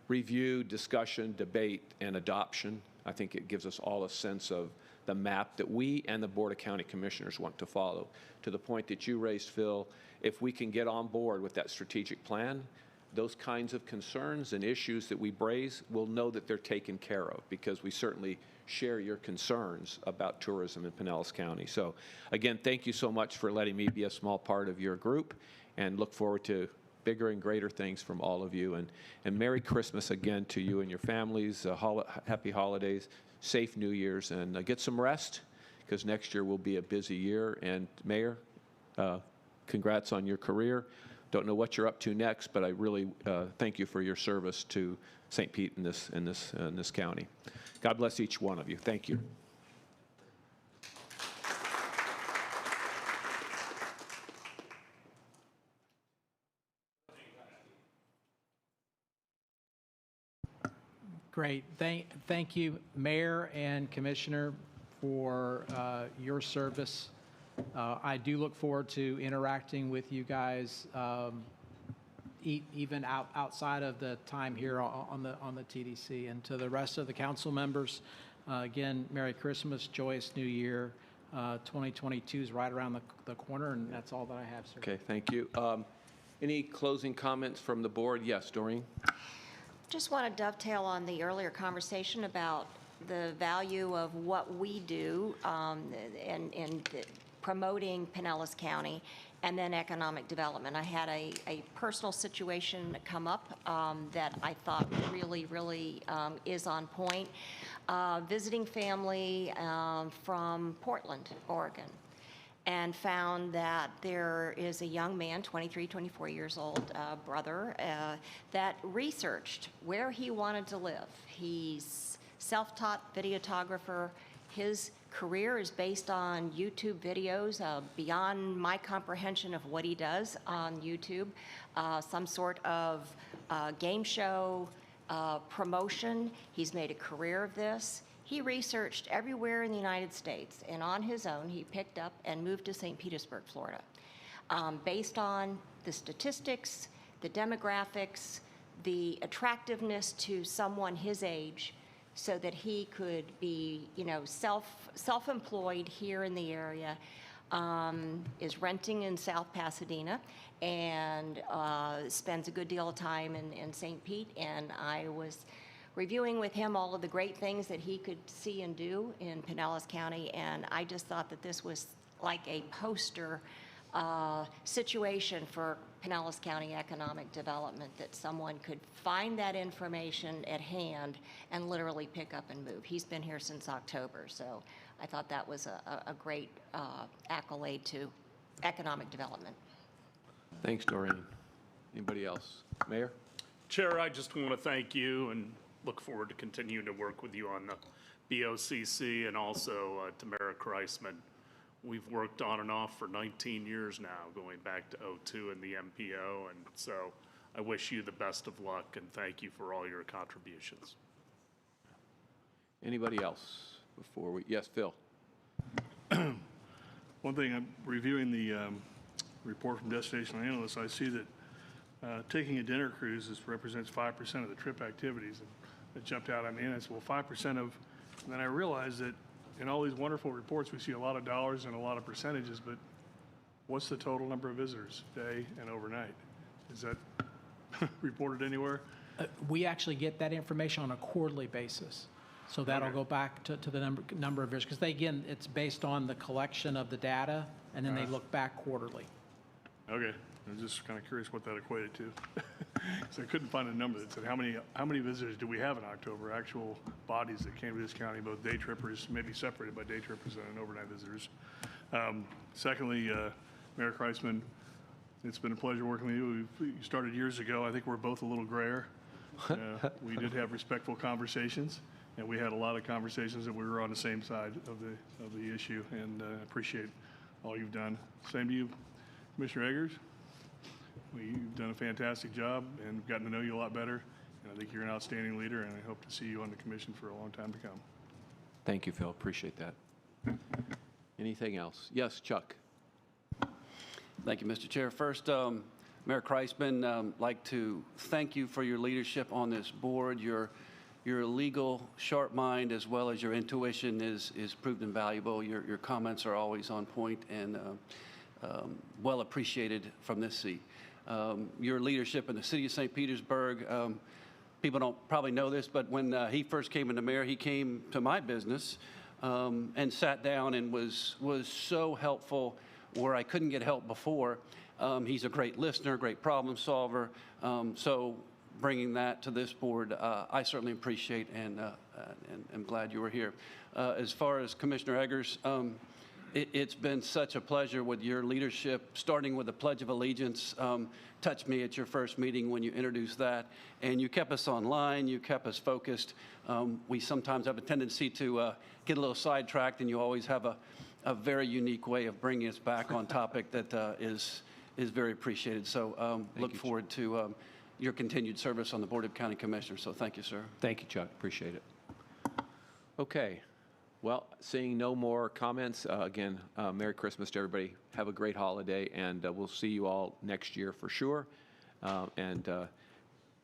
A: review, discussion, debate, and adoption. I think it gives us all a sense of the map that we and the Board of County Commissioners want to follow. To the point that you raised, Phil, if we can get on board with that strategic plan, those kinds of concerns and issues that we raise, we'll know that they're taken care of, because we certainly share your concerns about tourism in Pinellas County. So again, thank you so much for letting me be a small part of your group, and look forward to bigger and greater things from all of you. And Merry Christmas again to you and your families. Happy holidays, safe New Year's, and get some rest, because next year will be a busy year. And Mayor, congrats on your career. Don't know what you're up to next, but I really thank you for your service to St. Pete in this county. God bless each one of you. Thank you.
C: Great. Thank you, Mayor and Commissioner, for your service. I do look forward to interacting with you guys, even outside of the time here on the TDC. And to the rest of the council members, again, Merry Christmas, joyous New Year. 2022 is right around the corner, and that's all that I have, sir.
A: Okay, thank you. Any closing comments from the board? Yes, Doreen?
L: Just want to dovetail on the earlier conversation about the value of what we do in promoting Pinellas County, and then economic development. I had a personal situation come up that I thought really is on point. Visiting family from Portland, Oregon, and found that there is a young man, 23, 24 years old, brother, that researched where he wanted to live. He's self-taught videographer. His career is based on YouTube videos beyond my comprehension of what he does on YouTube, some sort of game show promotion. He's made a career of this. He researched everywhere in the United States, and on his own, he picked up and moved to St. Petersburg, Florida, based on the statistics, the demographics, the attractiveness to someone his age, so that he could be, self-employed here in the area, is renting in South Pasadena, and spends a good deal of time in St. Pete. And I was reviewing with him all of the great things that he could see and do in Pinellas County, and I just thought that this was like a poster situation for Pinellas County economic development, that someone could find that information at hand and literally pick up and move. He's been here since October, so I thought that was a great accolade to economic development.
A: Thanks, Doreen. Anybody else? Mayor?
G: Chair, I just want to thank you and look forward to continuing to work with you on the BOCC, and also Tamara Kreisman. We've worked on and off for 19 years now, going back to '02 and the MPO, and so I wish you the best of luck and thank you for all your contributions.
A: Anybody else before we, yes, Phil?
F: One thing, I'm reviewing the report from Destination Analysts, I see that taking a dinner cruise represents 5% of the trip activities. And it jumped out at me, and I said, well, 5% of, and then I realized that in all these wonderful reports, we see a lot of dollars and a lot of percentages, but what's the total number of visitors, day and overnight? Is that reported anywhere?
C: We actually get that information on a quarterly basis. So that'll
F: Okay.
C: go back to the number of visitors, because again, it's based on the collection of the data, and then they look back quarterly.
F: Okay, I was just kind of curious what that equated to. So I couldn't find a number that said how many visitors do we have in October, actual bodies that came to this county, both day trippers, maybe separated by day trippers and overnight visitors. Secondly, Mayor Kreisman, it's been a pleasure working with you. You started years ago. I think we're both a little grayer. We did have respectful conversations, and we had a lot of conversations that we were on the same side of the issue, and appreciate all you've done. Same to you, Commissioner Eggers. You've done a fantastic job and gotten to know you a lot better. And I think you're an outstanding leader, and I hope to see you on the commission for a long time to come.
A: Thank you, Phil. Appreciate that. Anything else? Yes, Chuck.
I: Thank you, Mr. Chair. First, Mayor Kreisman, like to thank you for your leadership on this board. Your legal sharp mind, as well as your intuition, is proved invaluable. Your comments are always on point and well appreciated from this seat. Your leadership in the city of St. Petersburg, people don't probably know this, but when he first came into mayor, he came to my business and sat down and was so helpful where I couldn't get help before. He's a great listener, great problem solver. So bringing that to this board, I certainly appreciate and I'm glad you were here. As far as Commissioner Eggers, it's been such a pleasure with your leadership, starting with the Pledge of Allegiance. Touched me at your first meeting when you introduced that, and you kept us online, you kept us focused. We sometimes have a tendency to get a little sidetracked, and you always have a very unique way of bringing us back on topic that is very appreciated. So look forward to your continued service on the Board of County Commissioners. So thank you, sir.
A: Thank you, Chuck. Appreciate it. Okay. Well, seeing no more comments, again, Merry Christmas to everybody. Have a great holiday, and we'll see you all next year for sure. And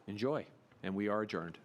A: enjoy. And we are adjourned.